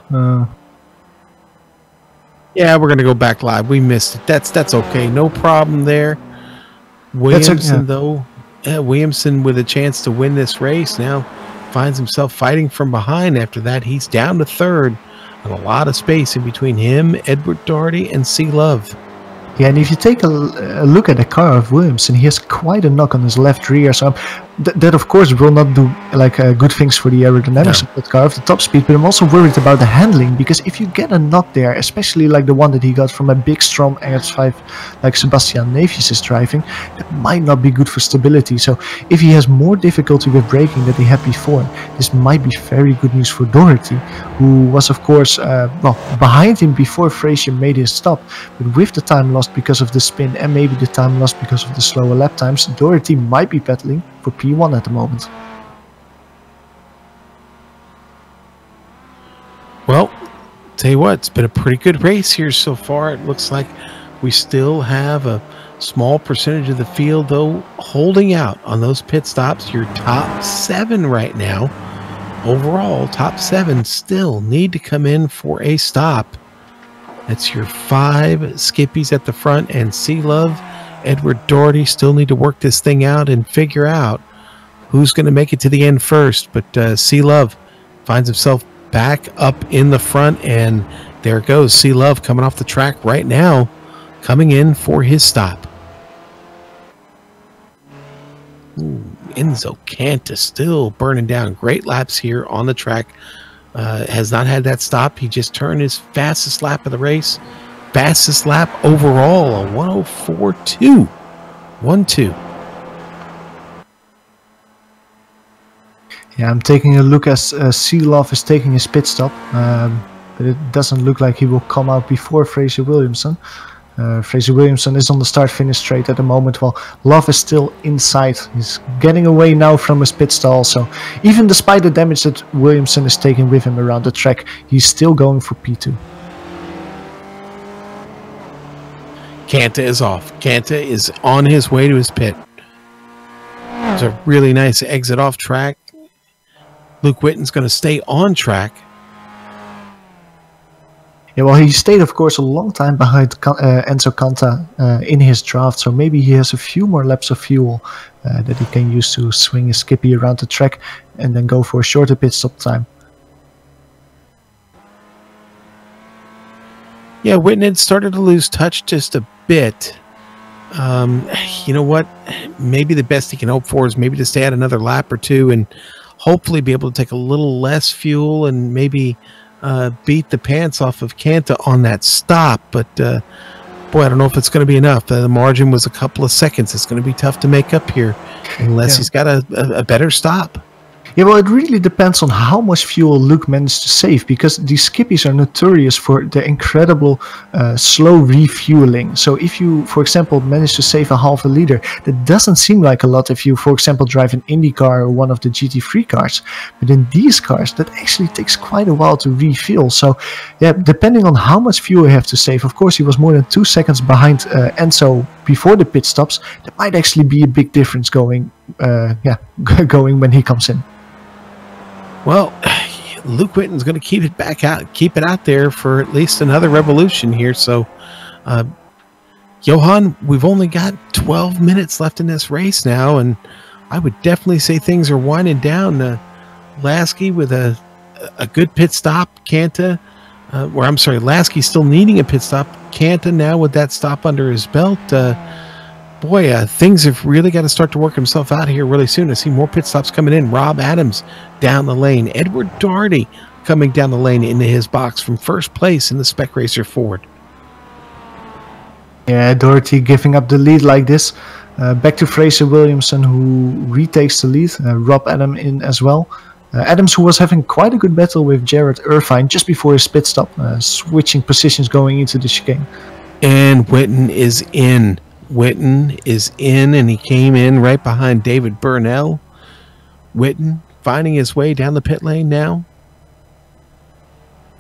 Yeah, we're going to go back live. We missed it. That's okay. No problem there. Williamson, though. Yeah, Williamson with a chance to win this race now finds himself fighting from behind. After that, he's down to third. And a lot of space in between him, Edward Doherty, and Sea Love. Yeah, and if you take a look at the car of Williamson, he has quite a knock on his left rear. So that of course will not do like good things for the aerodynamics of that car, of the top speed. But I'm also worried about the handling, because if you get a knock there, especially like the one that he got from a big strong RS5 like Sebastian Neefjes is driving, that might not be good for stability. So if he has more difficulty with braking than he had before, this might be very good news for Doherty, who was of course behind him before Fraser made his stop. But with the time lost because of the spin and maybe the time lost because of the slower lap times, Doherty might be battling for P1 at the moment. Well, tell you what, it's been a pretty good race here so far. It looks like we still have a small percentage of the field, though, holding out on those pit stops. Your top 7 right now, overall, top 7 still need to come in for a stop. That's your 5 Skippies at the front, and Sea Love, Edward Doherty still need to work this thing out and figure out who's going to make it to the end first. But Sea Love finds himself back up in the front, and there it goes. Sea Love coming off the track right now, coming in for his stop. Ooh, Enzo Canta still burning down great laps here on the track. Has not had that stop. He just turned his fastest lap of the race. Fastest lap overall, a 104.2. 1-2. Yeah, I'm taking a look as Sea Love is taking his pit stop. But it doesn't look like he will come out before Fraser Williamson. Fraser Williamson is on the start-finish straight at the moment, while Love is still inside. He's getting away now from his pit stall, so even despite the damage that Williamson is taking with him around the track, he's still going for P2. Canta is off. Canta is on his way to his pit. It's a really nice exit off track. Luke Witten's going to stay on track. Yeah, well, he stayed, of course, a long time behind Enzo Canta in his draft, so maybe he has a few more laps of fuel that he can use to swing his Skippy around the track and then go for a shorter pit stop time. Yeah, Witten had started to lose touch just a bit. You know what? Maybe the best he can hope for is maybe to stay out another lap or two and hopefully be able to take a little less fuel and maybe beat the pants off of Kanta on that stop. But boy, I don't know if it's going to be enough. The margin was a couple of seconds. It's going to be tough to make up here unless he's got a better stop. Yeah, well, it really depends on how much fuel Luke managed to save, because these skippies are notorious for the incredible slow refueling. So if you, for example, manage to save a half a liter, that doesn't seem like a lot if you, for example, drive an Indy car or one of the GT3 cars. But in these cars, that actually takes quite a while to refuel. So yeah, depending on how much fuel you have to save, of course, he was more than 2 seconds behind Enzo before the pit stops. That might actually be a big difference going when he comes in. Well, Luke Whitten's going to keep it out there for at least another revolution here. So, Johan, we've only got 12 minutes left in this race now, and I would definitely say things are winding down. Lasky with a good pit stop, Kanta, Lasky still needing a pit stop. Kanta now with that stop under his belt. Things have really got to start to work himself out here really soon. I see more pit stops coming in. Rob Adams down the lane. Edward Doherty coming down the lane into his box from first place in the Spec Racer Ford. Yeah, Doherty giving up the lead like this. Back to Fraser Williamson, who retakes the lead. Rob Adams in as well. Adams, who was having quite a good battle with Jared Irvine just before his pit stop, switching positions going into the chicane. And Whitten is in. Whitten is in, and he came in right behind David Burnell. Whitten finding his way down the pit lane now.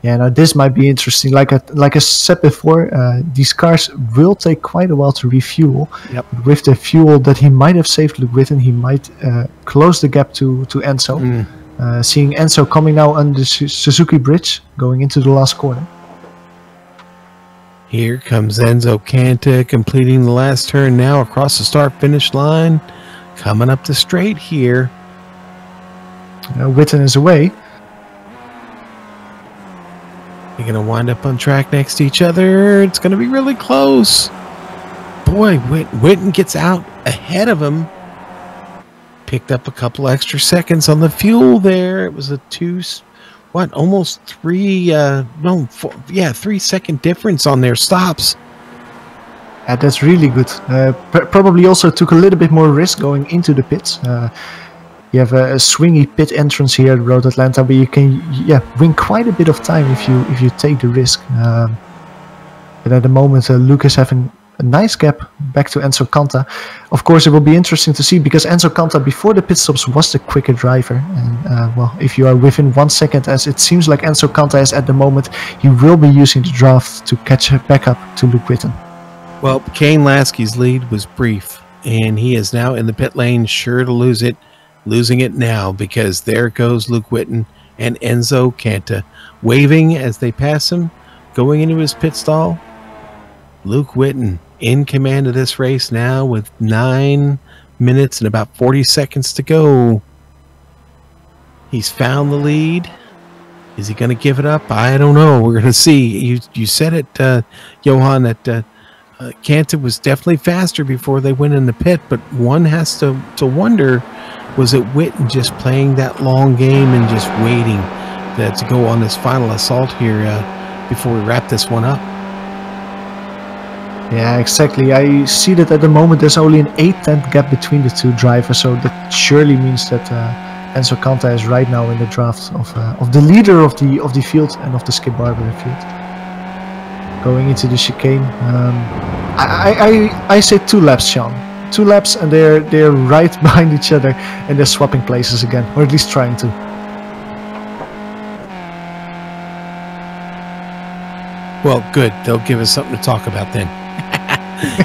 Yeah, now this might be interesting. Like I said before, these cars will take quite a while to refuel. Yep. With the fuel that he might have saved Luke Whitten, he might close the gap to Enzo. Seeing Enzo coming now on the Suzuki Bridge, going into the last corner. Here comes Enzo Kanta completing the last turn now across the start-finish line. Coming up the straight here. Whitten is away. They're going to wind up on track next to each other. It's going to be really close. Boy, Whitten gets out ahead of him. Picked up a couple extra seconds on the fuel there. It was a 3-second difference on their stops. Yeah, that's really good. Probably also took a little bit more risk going into the pits. You have a swingy pit entrance here at Road Atlanta, but you can win quite a bit of time if you take the risk. But at the moment, Luke is having a nice gap back to Enzo Kanta. Of course, it will be interesting to see, because Enzo Kanta before the pit stops was the quicker driver. And if you are within 1 second, as it seems like Enzo Kanta is at the moment, he will be using the draft to catch back up to Luke Whitten. Well, Kane Lasky's lead was brief, and he is now in the pit lane, sure to lose it. Losing it now, because there goes Luke Whitten and Enzo Kanta waving as they pass him, going into his pit stall. Luke Whitten in command of this race now with 9 minutes and about 40 seconds to go. He's found the lead. Is he going to give it up? I don't know. We're going to see. You said it, Johan, that Kanta was definitely faster before they went in the pit, but one has to wonder, was it Whitten just playing that long game and just waiting to go on this final assault here before we wrap this one up? Yeah, exactly. I see that at the moment there's only an 8-10 gap between the two drivers, so that surely means that Enzo Kanta is right now in the draft of the leader of the field and of the Skip Barber field. Going into the chicane, I say 2 laps, Sean. 2 laps, and they're right behind each other, and they're swapping places again, or at least trying to. Well, good. They'll give us something to talk about then.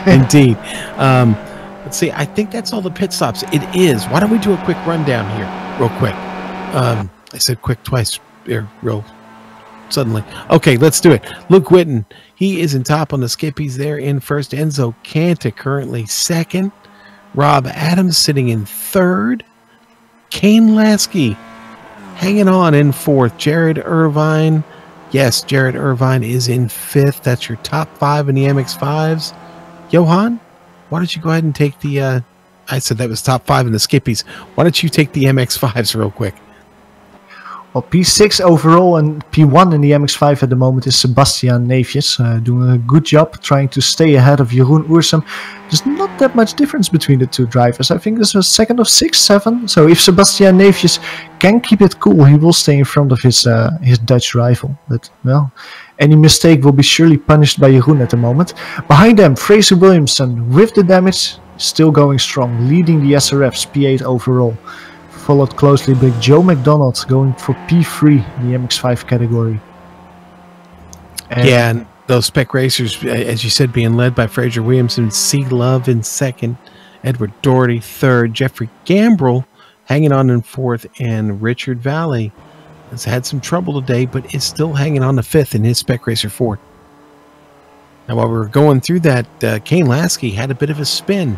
Indeed. Let's see. I think that's all the pit stops. It is. Why don't we do a quick rundown here, real quick? I said quick twice there, real suddenly. Okay, let's do it. Luke Whitten, he is in top on the skippies there in first. Enzo Kanta currently second. Rob Adams sitting in third. Kane Lasky hanging on in fourth. Jared Irvine. Yes, Jared Irvine is in fifth. That's your top 5 in the MX-5s. Johan, why don't you go ahead and take the, I said that was top 5 in the Skippies. Why don't you take the MX-5s real quick? Well, P6 overall and P1 in the MX-5 at the moment is Sebastian Neefjes, doing a good job trying to stay ahead of Jeroen Oersum. There's not that much difference between the two drivers. I think there's a second of 6, 7. So if Sebastian Neefjes can keep it cool, he will stay in front of his Dutch rival. But, well, any mistake will be surely punished by Jeroen at the moment. Behind them, Fraser Williamson with the damage, still going strong, leading the SRFs P8 overall. Followed closely by Joe McDonald going for P3 in the MX-5 category. And those spec racers, as you said, being led by Fraser Williamson, C. Love in second, Edward Doherty third, Jeffrey Gambrell hanging on in fourth, and Richard Valley has had some trouble today, but is still hanging on to fifth in his spec racer Ford. Now, while we were going through that, Kane Lasky had a bit of a spin.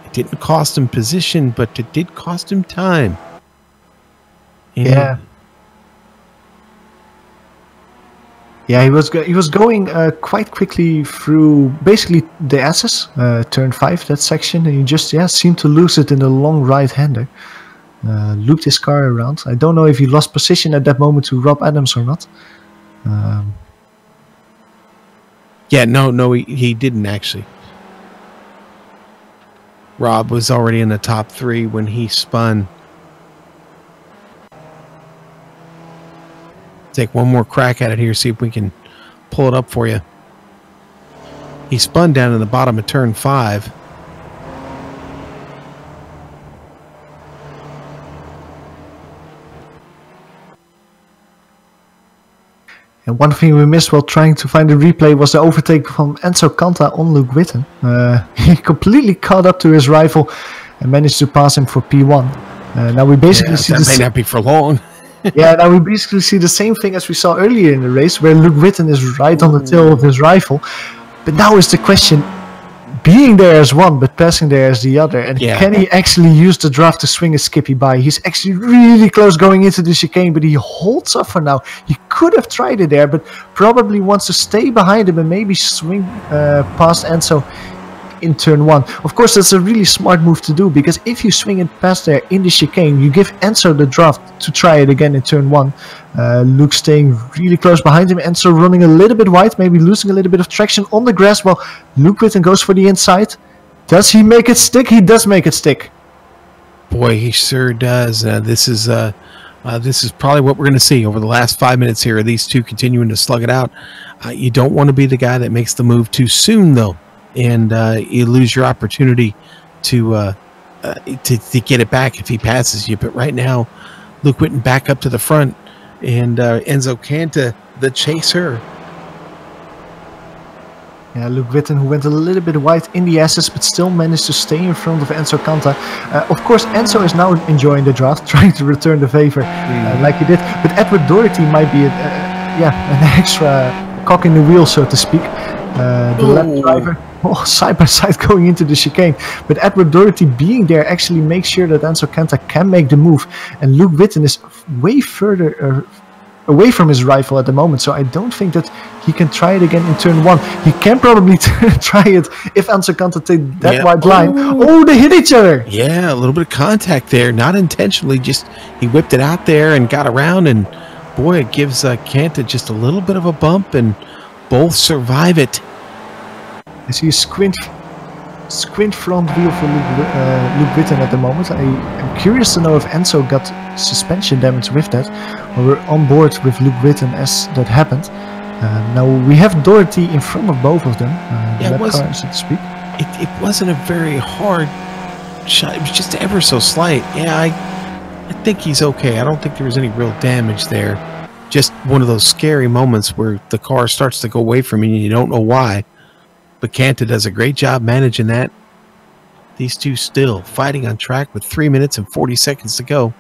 It didn't cost him position, but it did cost him time. And yeah, he was going quite quickly through basically the S's, turn 5, that section, and he just seemed to lose it in the long right-hander. Looped his car around. I don't know if he lost position at that moment to Rob Adams or not. Yeah, no, he didn't actually. Rob was already in the top 3 when he spun. Take one more crack at it here, see if we can pull it up for you. He spun down in the bottom of turn 5. And one thing we missed while trying to find the replay was the overtake from Enzo Canta on Luke Witten. He completely caught up to his rival and managed to pass him for P1. Now we basically see that may not be for long. Yeah, now we basically see the same thing as we saw earlier in the race, where Luke Witten is right on the tail of his rival. But now is the question, being there as one, but passing there as the other, and can he actually use the draft to swing a Skippy by? He's actually really close going into the chicane, but he holds up for now. He could have tried it there, but probably wants to stay behind him and maybe swing past Enzo in turn 1. Of course, that's a really smart move to do, because if you swing it past there in the chicane, you give Enzo the draft to try it again in turn 1. Luke staying really close behind him, Enzo running a little bit wide, maybe losing a little bit of traction on the grass, while Luke Witten goes for the inside. Does he make it stick? He does make it stick. Boy, he sure does. This is probably what we're going to see over the last 5 minutes here, these two continuing to slug it out. You don't want to be the guy that makes the move too soon, though, and you lose your opportunity to get it back if he passes you. But right now, Luke Witten back up to the front, and Enzo Canta, the chaser. Yeah, Luke Witten, who went a little bit wide in the S's, but still managed to stay in front of Enzo Canta. Of course, Enzo is now enjoying the draft, trying to return the favor like he did. But Edward Doherty might be an extra cock in the wheel, so to speak. The left driver, side by side going into the chicane. But Edward Doherty being there actually makes sure that Enzo Canta can make the move. And Luke Witten is way further away from his rival at the moment, so I don't think that he can try it again in turn 1. He can probably try it if Enzo Canta takes that wide line. Oh, they hit each other! Yeah, a little bit of contact there, not intentionally, just he whipped it out there and got around, and boy, it gives Canta just a little bit of a bump, and both survive it. I see a squint front wheel for Luke Witten at the moment. I'm curious to know if Enzo got suspension damage with that, or we're on board with Luke Witten as that happened. Now we have Doherty in front of both of them, the lap car, so to speak. It wasn't a very hard shot, it was just ever so slight. Yeah, I think he's okay. I don't think there was any real damage there. Just one of those scary moments where the car starts to go away from you and you don't know why. But Canta does a great job managing that. These two still fighting on track with 3 minutes and 40 seconds to go.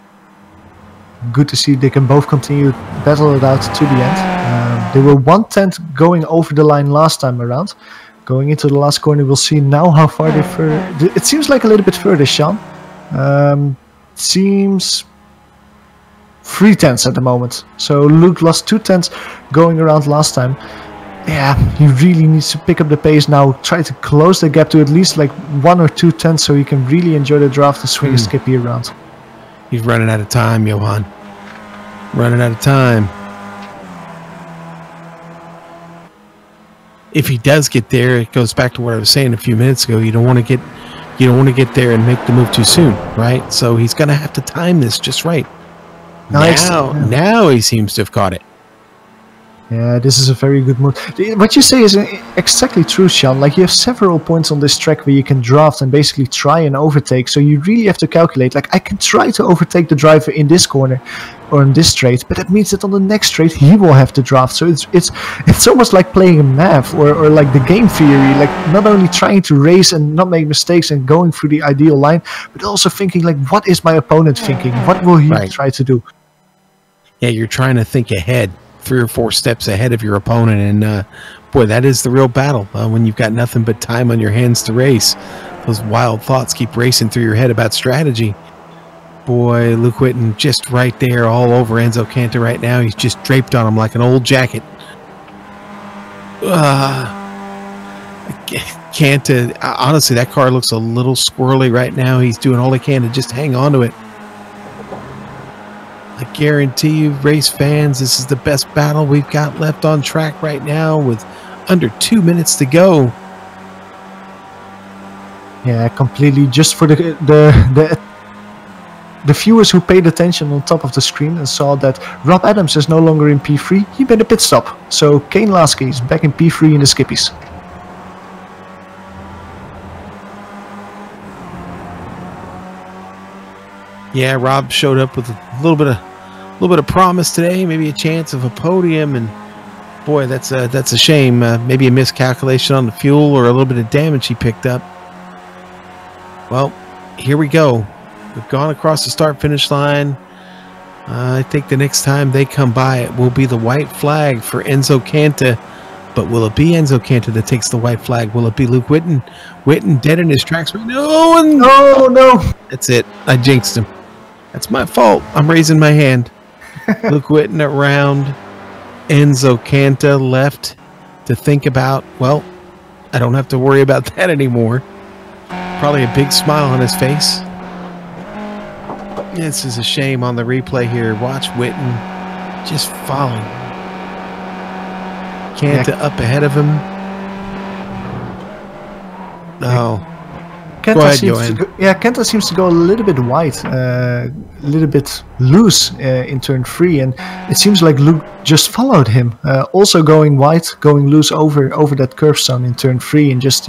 Good to see they can both continue to battle it out to the end. They were 1/10 going over the line last time around. Going into the last corner, we'll see now how far they further. It seems like a little bit further, Sean. Seems 3/10 at the moment. So Luke lost 2/10 going around last time. Yeah, he really needs to pick up the pace now. Try to close the gap to at least like 1 or 2 tenths, so he can really enjoy the draft and swing his Skippy around. He's running out of time, Johan. Running out of time. If he does get there, it goes back to what I was saying a few minutes ago. You don't want to get there and make the move too soon, right? So he's going to have to time this just right. Now he seems to have caught it. Yeah, this is a very good move. What you say is exactly true, Sean. Like, you have several points on this track where you can draft and basically try and overtake. So you really have to calculate. Like, I can try to overtake the driver in this corner or in this straight, but that means that on the next straight he will have to draft. So it's almost like playing a math or like the game theory. Like, not only trying to race and not make mistakes and going through the ideal line, but also thinking like, what is my opponent thinking? What will he try to do? Yeah, you're trying to think ahead. 3 or 4 steps ahead of your opponent, and boy, that is the real battle when you've got nothing but time on your hands to race. Those wild thoughts keep racing through your head about strategy. Boy, Luke Whitten just right there all over Enzo Cantor right now. He's just draped on him like an old jacket. Cantor, honestly, that car looks a little squirrely right now. He's doing all he can to just hang on to it. I guarantee you, race fans, this is the best battle we've got left on track right now with under 2 minutes to go. Yeah, completely. Just for the viewers who paid attention on top of the screen and saw that Rob Adams is no longer in P3, he made a pit stop. So Kane Lasky is back in P3 in the Skippies. Yeah, Rob showed up with a little bit of promise today, maybe a chance of a podium, and boy, that's a shame. Maybe a miscalculation on the fuel or a little bit of damage he picked up. Well, here we go. We've gone across the start-finish line. I think the next time they come by, it will be the white flag for Enzo Cantor. But will it be Enzo Cantor that takes the white flag? Will it be Luke Whitten? Whitten dead in his tracks right now. Oh, no. That's it. I jinxed him. That's my fault. I'm raising my hand. Luke Whitten around. Enzo Cantor left to think about, well, I don't have to worry about that anymore. Probably a big smile on his face. This is a shame on the replay here. Watch Whitten just falling. Cantor up ahead of him. No. Cantor seems to go a little bit wide, a little bit loose in turn 3, and it seems like Luke just followed him. Also going wide, going loose over that curb zone in turn 3, and just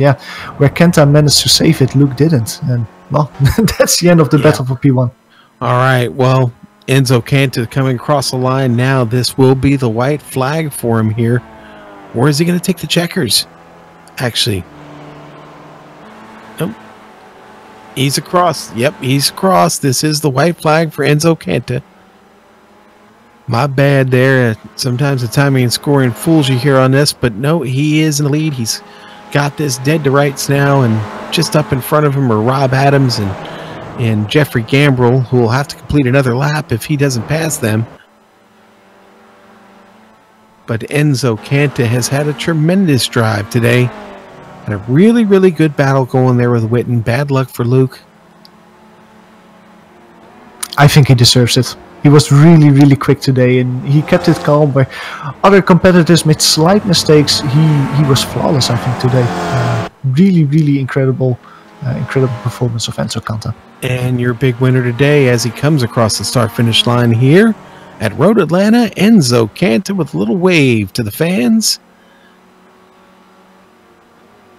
where Cantor managed to save it, Luke didn't. And well, that's the end of the battle for P1. All right, well, Enzo Cantor coming across the line now. This will be the white flag for him here. Or is he going to take the checkers? Actually, nope. He's across. Yep, he's across. This is the white flag for Enzo Cantor. My bad there. Sometimes the timing and scoring fools you here on this, but no, he is in the lead. He's got this dead to rights now, and just up in front of him are Rob Adams and Jeffrey Gambrell, who will have to complete another lap if he doesn't pass them. But Enzo Cantor has had a tremendous drive today. And a really, really good battle going there with Whitten. Bad luck for Luke. I think he deserves it. He was really, really quick today, and he kept it calm. Where other competitors made slight mistakes, he was flawless, I think, today. Really, really incredible performance of Enzo Cantor. And your big winner today, as he comes across the start-finish line here at Road Atlanta, Enzo Cantor with a little wave to the fans.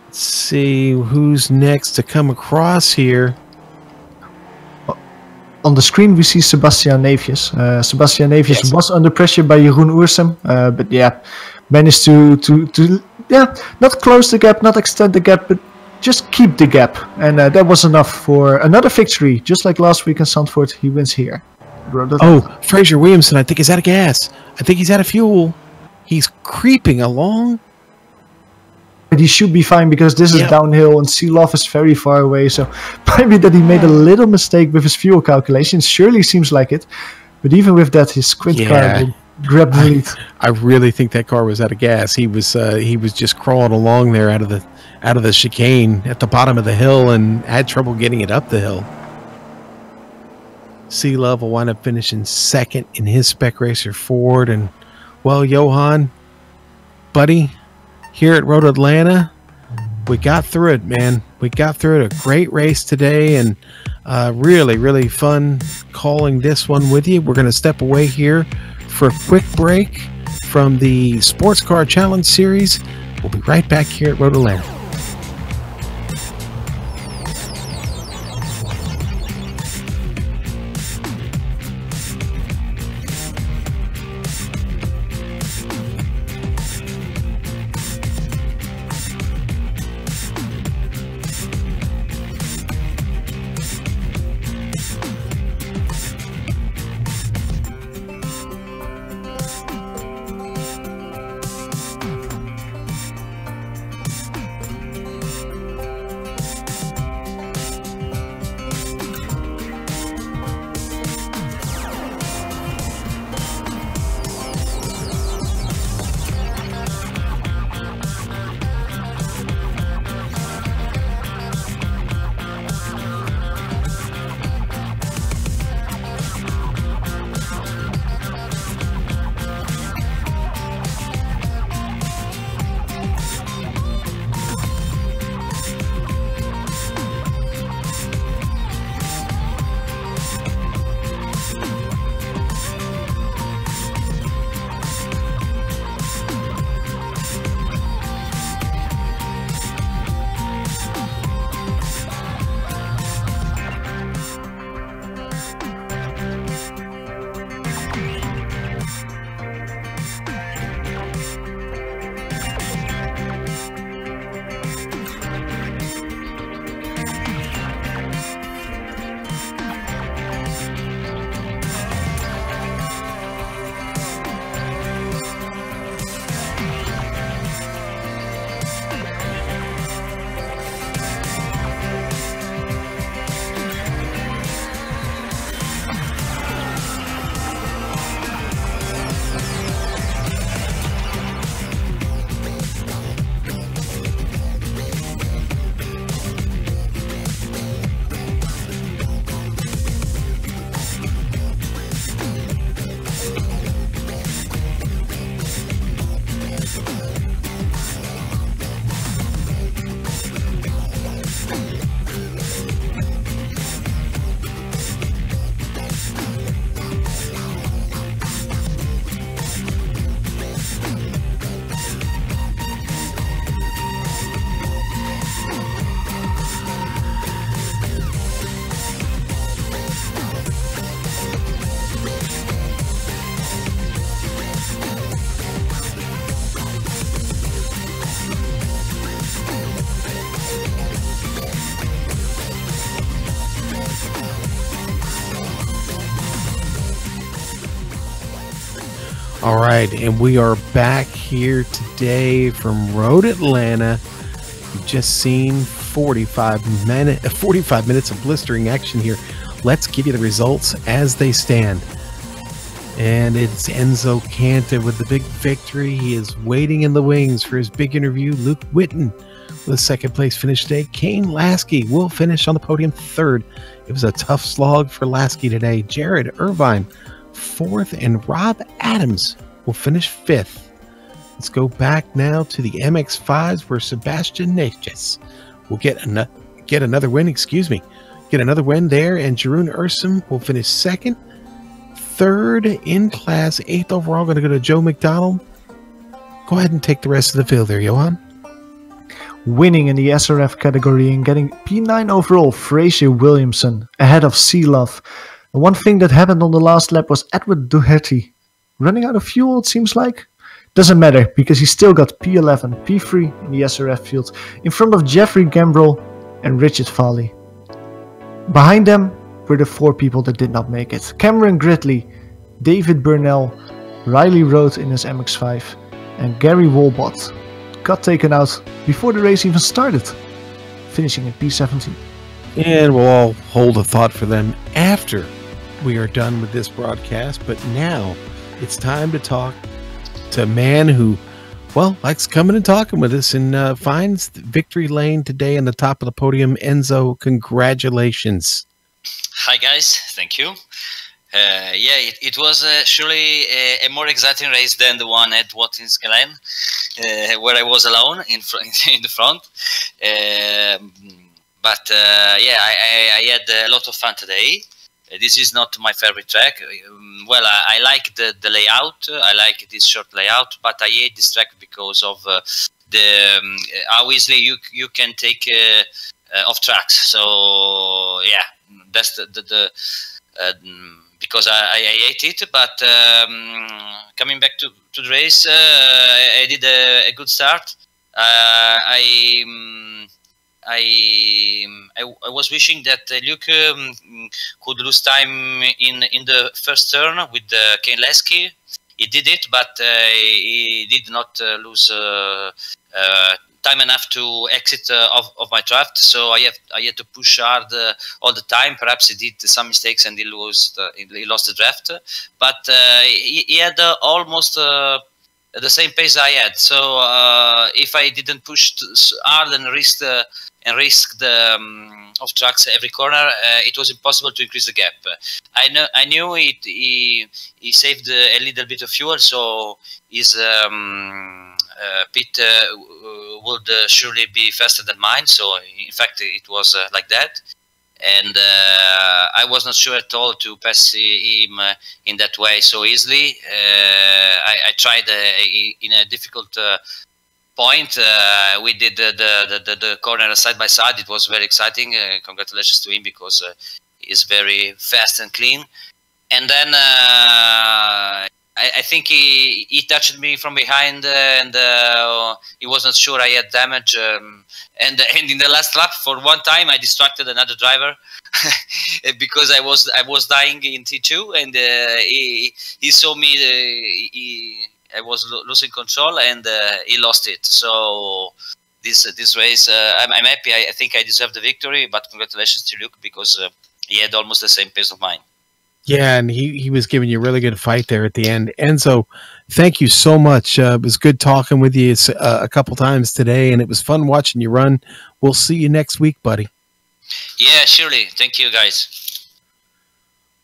Let's see who's next to come across here. On the screen we see Sebastian Neefjes. Sebastian Neefjes was under pressure by Jeroen Oersem, but managed to not close the gap, not extend the gap, but just keep the gap, and that was enough for another victory. Just like last week in Zandvoort, he wins here. Oh, Fraser Williamson, I think he's out of gas. I think he's out of fuel. He's creeping along. But he should be fine because this is downhill and Seeloff is very far away. So maybe that he made a little mistake with his fuel calculations. Surely seems like it. But even with that, his sprint car Grab the lead. I really think that car was out of gas. He was just crawling along there out of the chicane at the bottom of the hill and had trouble getting it up the hill. Sea Love will wind up finishing second in his Spec Racer Ford. And, well, Johan, buddy, here at Road Atlanta, we got through it, man. We got through it. A great race today, and really, really fun calling this one with you. We're going to step away here for a quick break from the Sports Car Challenge Series. We'll be right back here at Road Atlanta. All right, and we are back here today from Road Atlanta. You've just seen 45 minutes of blistering action here. Let's give you the results as they stand. And it's Enzo Canta with the big victory. He is waiting in the wings for his big interview. Luke Witten with a second place finish today. Kane Lasky will finish on the podium third. It was a tough slog for Lasky today. Jared Irvine fourth, and Rob Adams will finish fifth. Let's go back now to the MX5s where Sebastian Natchez will get another win. Get another win there, and Jeroen Ursum will finish second. Third in class, eighth overall, going to go to Joe McDonald. Go ahead and take the rest of the field there, Johan. Winning in the SRF category and getting P9 overall, Fraser Williamson ahead of Sea Love. And one thing that happened on the last lap was Edward Doherty running out of fuel, it seems like. Doesn't matter, because he still got P11, P3 in the SRF field, in front of Jeffrey Gambrell and Richard Farley. Behind them were the four people that did not make it. Cameron Gridley, David Burnell, Riley Road in his MX-5, and Gary Walbot got taken out before the race even started, finishing at P17. And we'll all hold a thought for them after we are done with this broadcast. But now it's time to talk to a man who, well, likes coming and talking with us and finds victory lane today on the top of the podium. Enzo, congratulations. Hi, guys. Thank you. It was surely a more exciting race than the one at Watkins Glen, where I was alone in the front. I had a lot of fun today. This is not my favorite track. I like the layout. I like this short layout, but I hate this track because of how easily you can take off tracks. So yeah, that's the because I hate it. But coming back to the race, I did a good start. I was wishing that Luke could lose time in the first turn with Kane Lasky. He did it, but he did not lose time enough to exit of my draft. So I had to push hard all the time. Perhaps he did some mistakes and he lost the draft. But he had almost the same pace I had. So if I didn't push hard and risk the off tracks every corner, it was impossible to increase the gap. I knew he saved a little bit of fuel, so his pit would surely be faster than mine. So in fact, it was like that. And I was not sure at all to pass him in that way so easily. I tried in a difficult point. We did the corner side by side. It was very exciting. Congratulations to him because he's very fast and clean. And then I think he touched me from behind and he was not sure I had damage. And in the last lap, for one time, I distracted another driver because I was dying in T2, and he saw me. I was losing control, and he lost it. So this race, I'm happy. I think I deserve the victory. But congratulations to Luke because he had almost the same pace of mine. Yeah, and he was giving you a really good fight there at the end. Enzo, thank you so much. It was good talking with you a couple times today, and it was fun watching you run. We'll see you next week, buddy. Yeah, surely. Thank you, guys.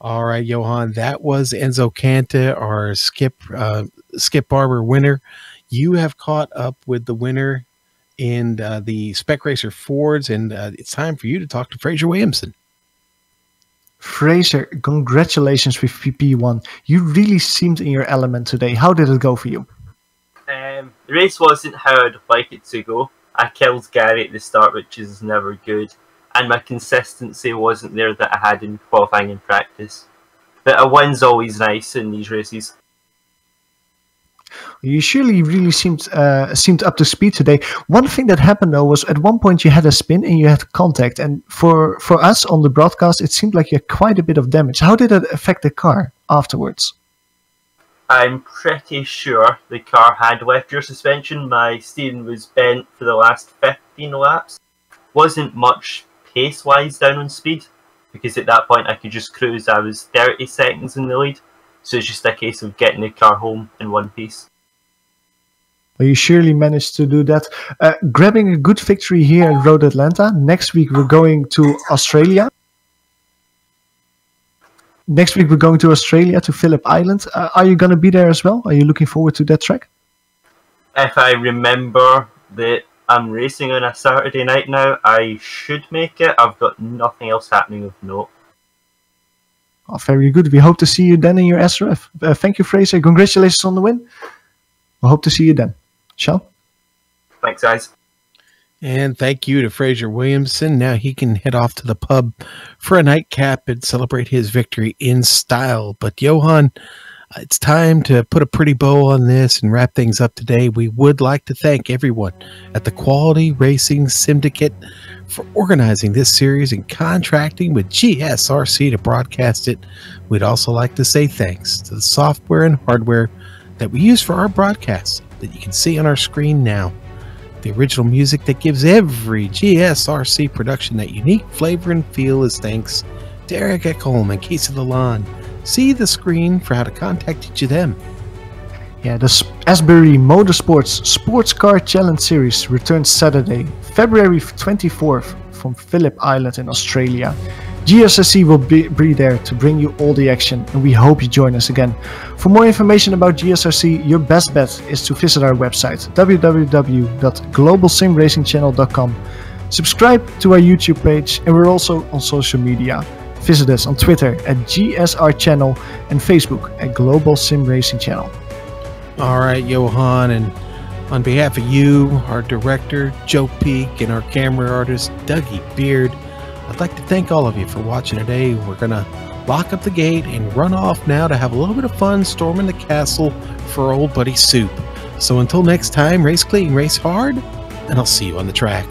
All right, Johan, that was Enzo Canta, our Skip Barber winner. You have caught up with the winner in the Spec Racer Fords, and it's time for you to talk to Fraser Williamson. Fraser, congratulations with PP1. You really seemed in your element today. How did it go for you? The race wasn't how I'd like it to go. I killed Gary at the start, which is never good. And my consistency wasn't there that I had in qualifying and practice. But a win's always nice in these races. You surely really seemed up to speed today. One thing that happened though was at one point you had a spin and you had contact, and for us on the broadcast it seemed like you had quite a bit of damage. How did it affect the car afterwards? I'm pretty sure the car had left rear suspension. My steering was bent for the last 15 laps. Wasn't much pace-wise down on speed, because at that point I could just cruise. I was 30 seconds in the lead. So it's just a case of getting the car home in one piece. Well, you surely managed to do that. Grabbing a good victory here at Road Atlanta. Next week we're going to Australia. To Phillip Island. Are you going to be there as well? Are you looking forward to that track? If I remember that I'm racing on a Saturday night now, I should make it. I've got nothing else happening of note. Oh, very good. We hope to see you then in your SRF. Thank you, Fraser. Congratulations on the win. We hope to see you then. Sean? Thanks, guys. And thank you to Fraser Williamson. Now he can head off to the pub for a nightcap and celebrate his victory in style. But Johan, it's time to put a pretty bow on this and wrap things up today. We would like to thank everyone at the Quality Racing Syndicate for organizing this series and contracting with GSRC to broadcast it. We'd also like to say thanks to the software and hardware that we use for our broadcasts that you can see on our screen now. The original music that gives every GSRC production that unique flavor and feel is thanks to Eric Ekholm and Casey Lalonde, see the screen for how to contact each of them. Yeah, the Asbury Motorsports Sports Car Challenge Series returns Saturday, February 24th from Phillip Island in Australia. GSRC will be there to bring you all the action, and we hope you join us again. For more information about GSRC, your best bet is to visit our website www.globalsimracingchannel.com. Subscribe to our YouTube page, and we're also on social media. Visit us on Twitter at GSR Channel and Facebook at Global Sim Racing Channel. All right, Johan, and on behalf of you, our director, Joe Peak, and our camera artist, Dougie Beard, I'd like to thank all of you for watching today. We're going to lock up the gate and run off now to have a little bit of fun storming the castle for old buddy Soup. So until next time, race clean, race hard, and I'll see you on the track.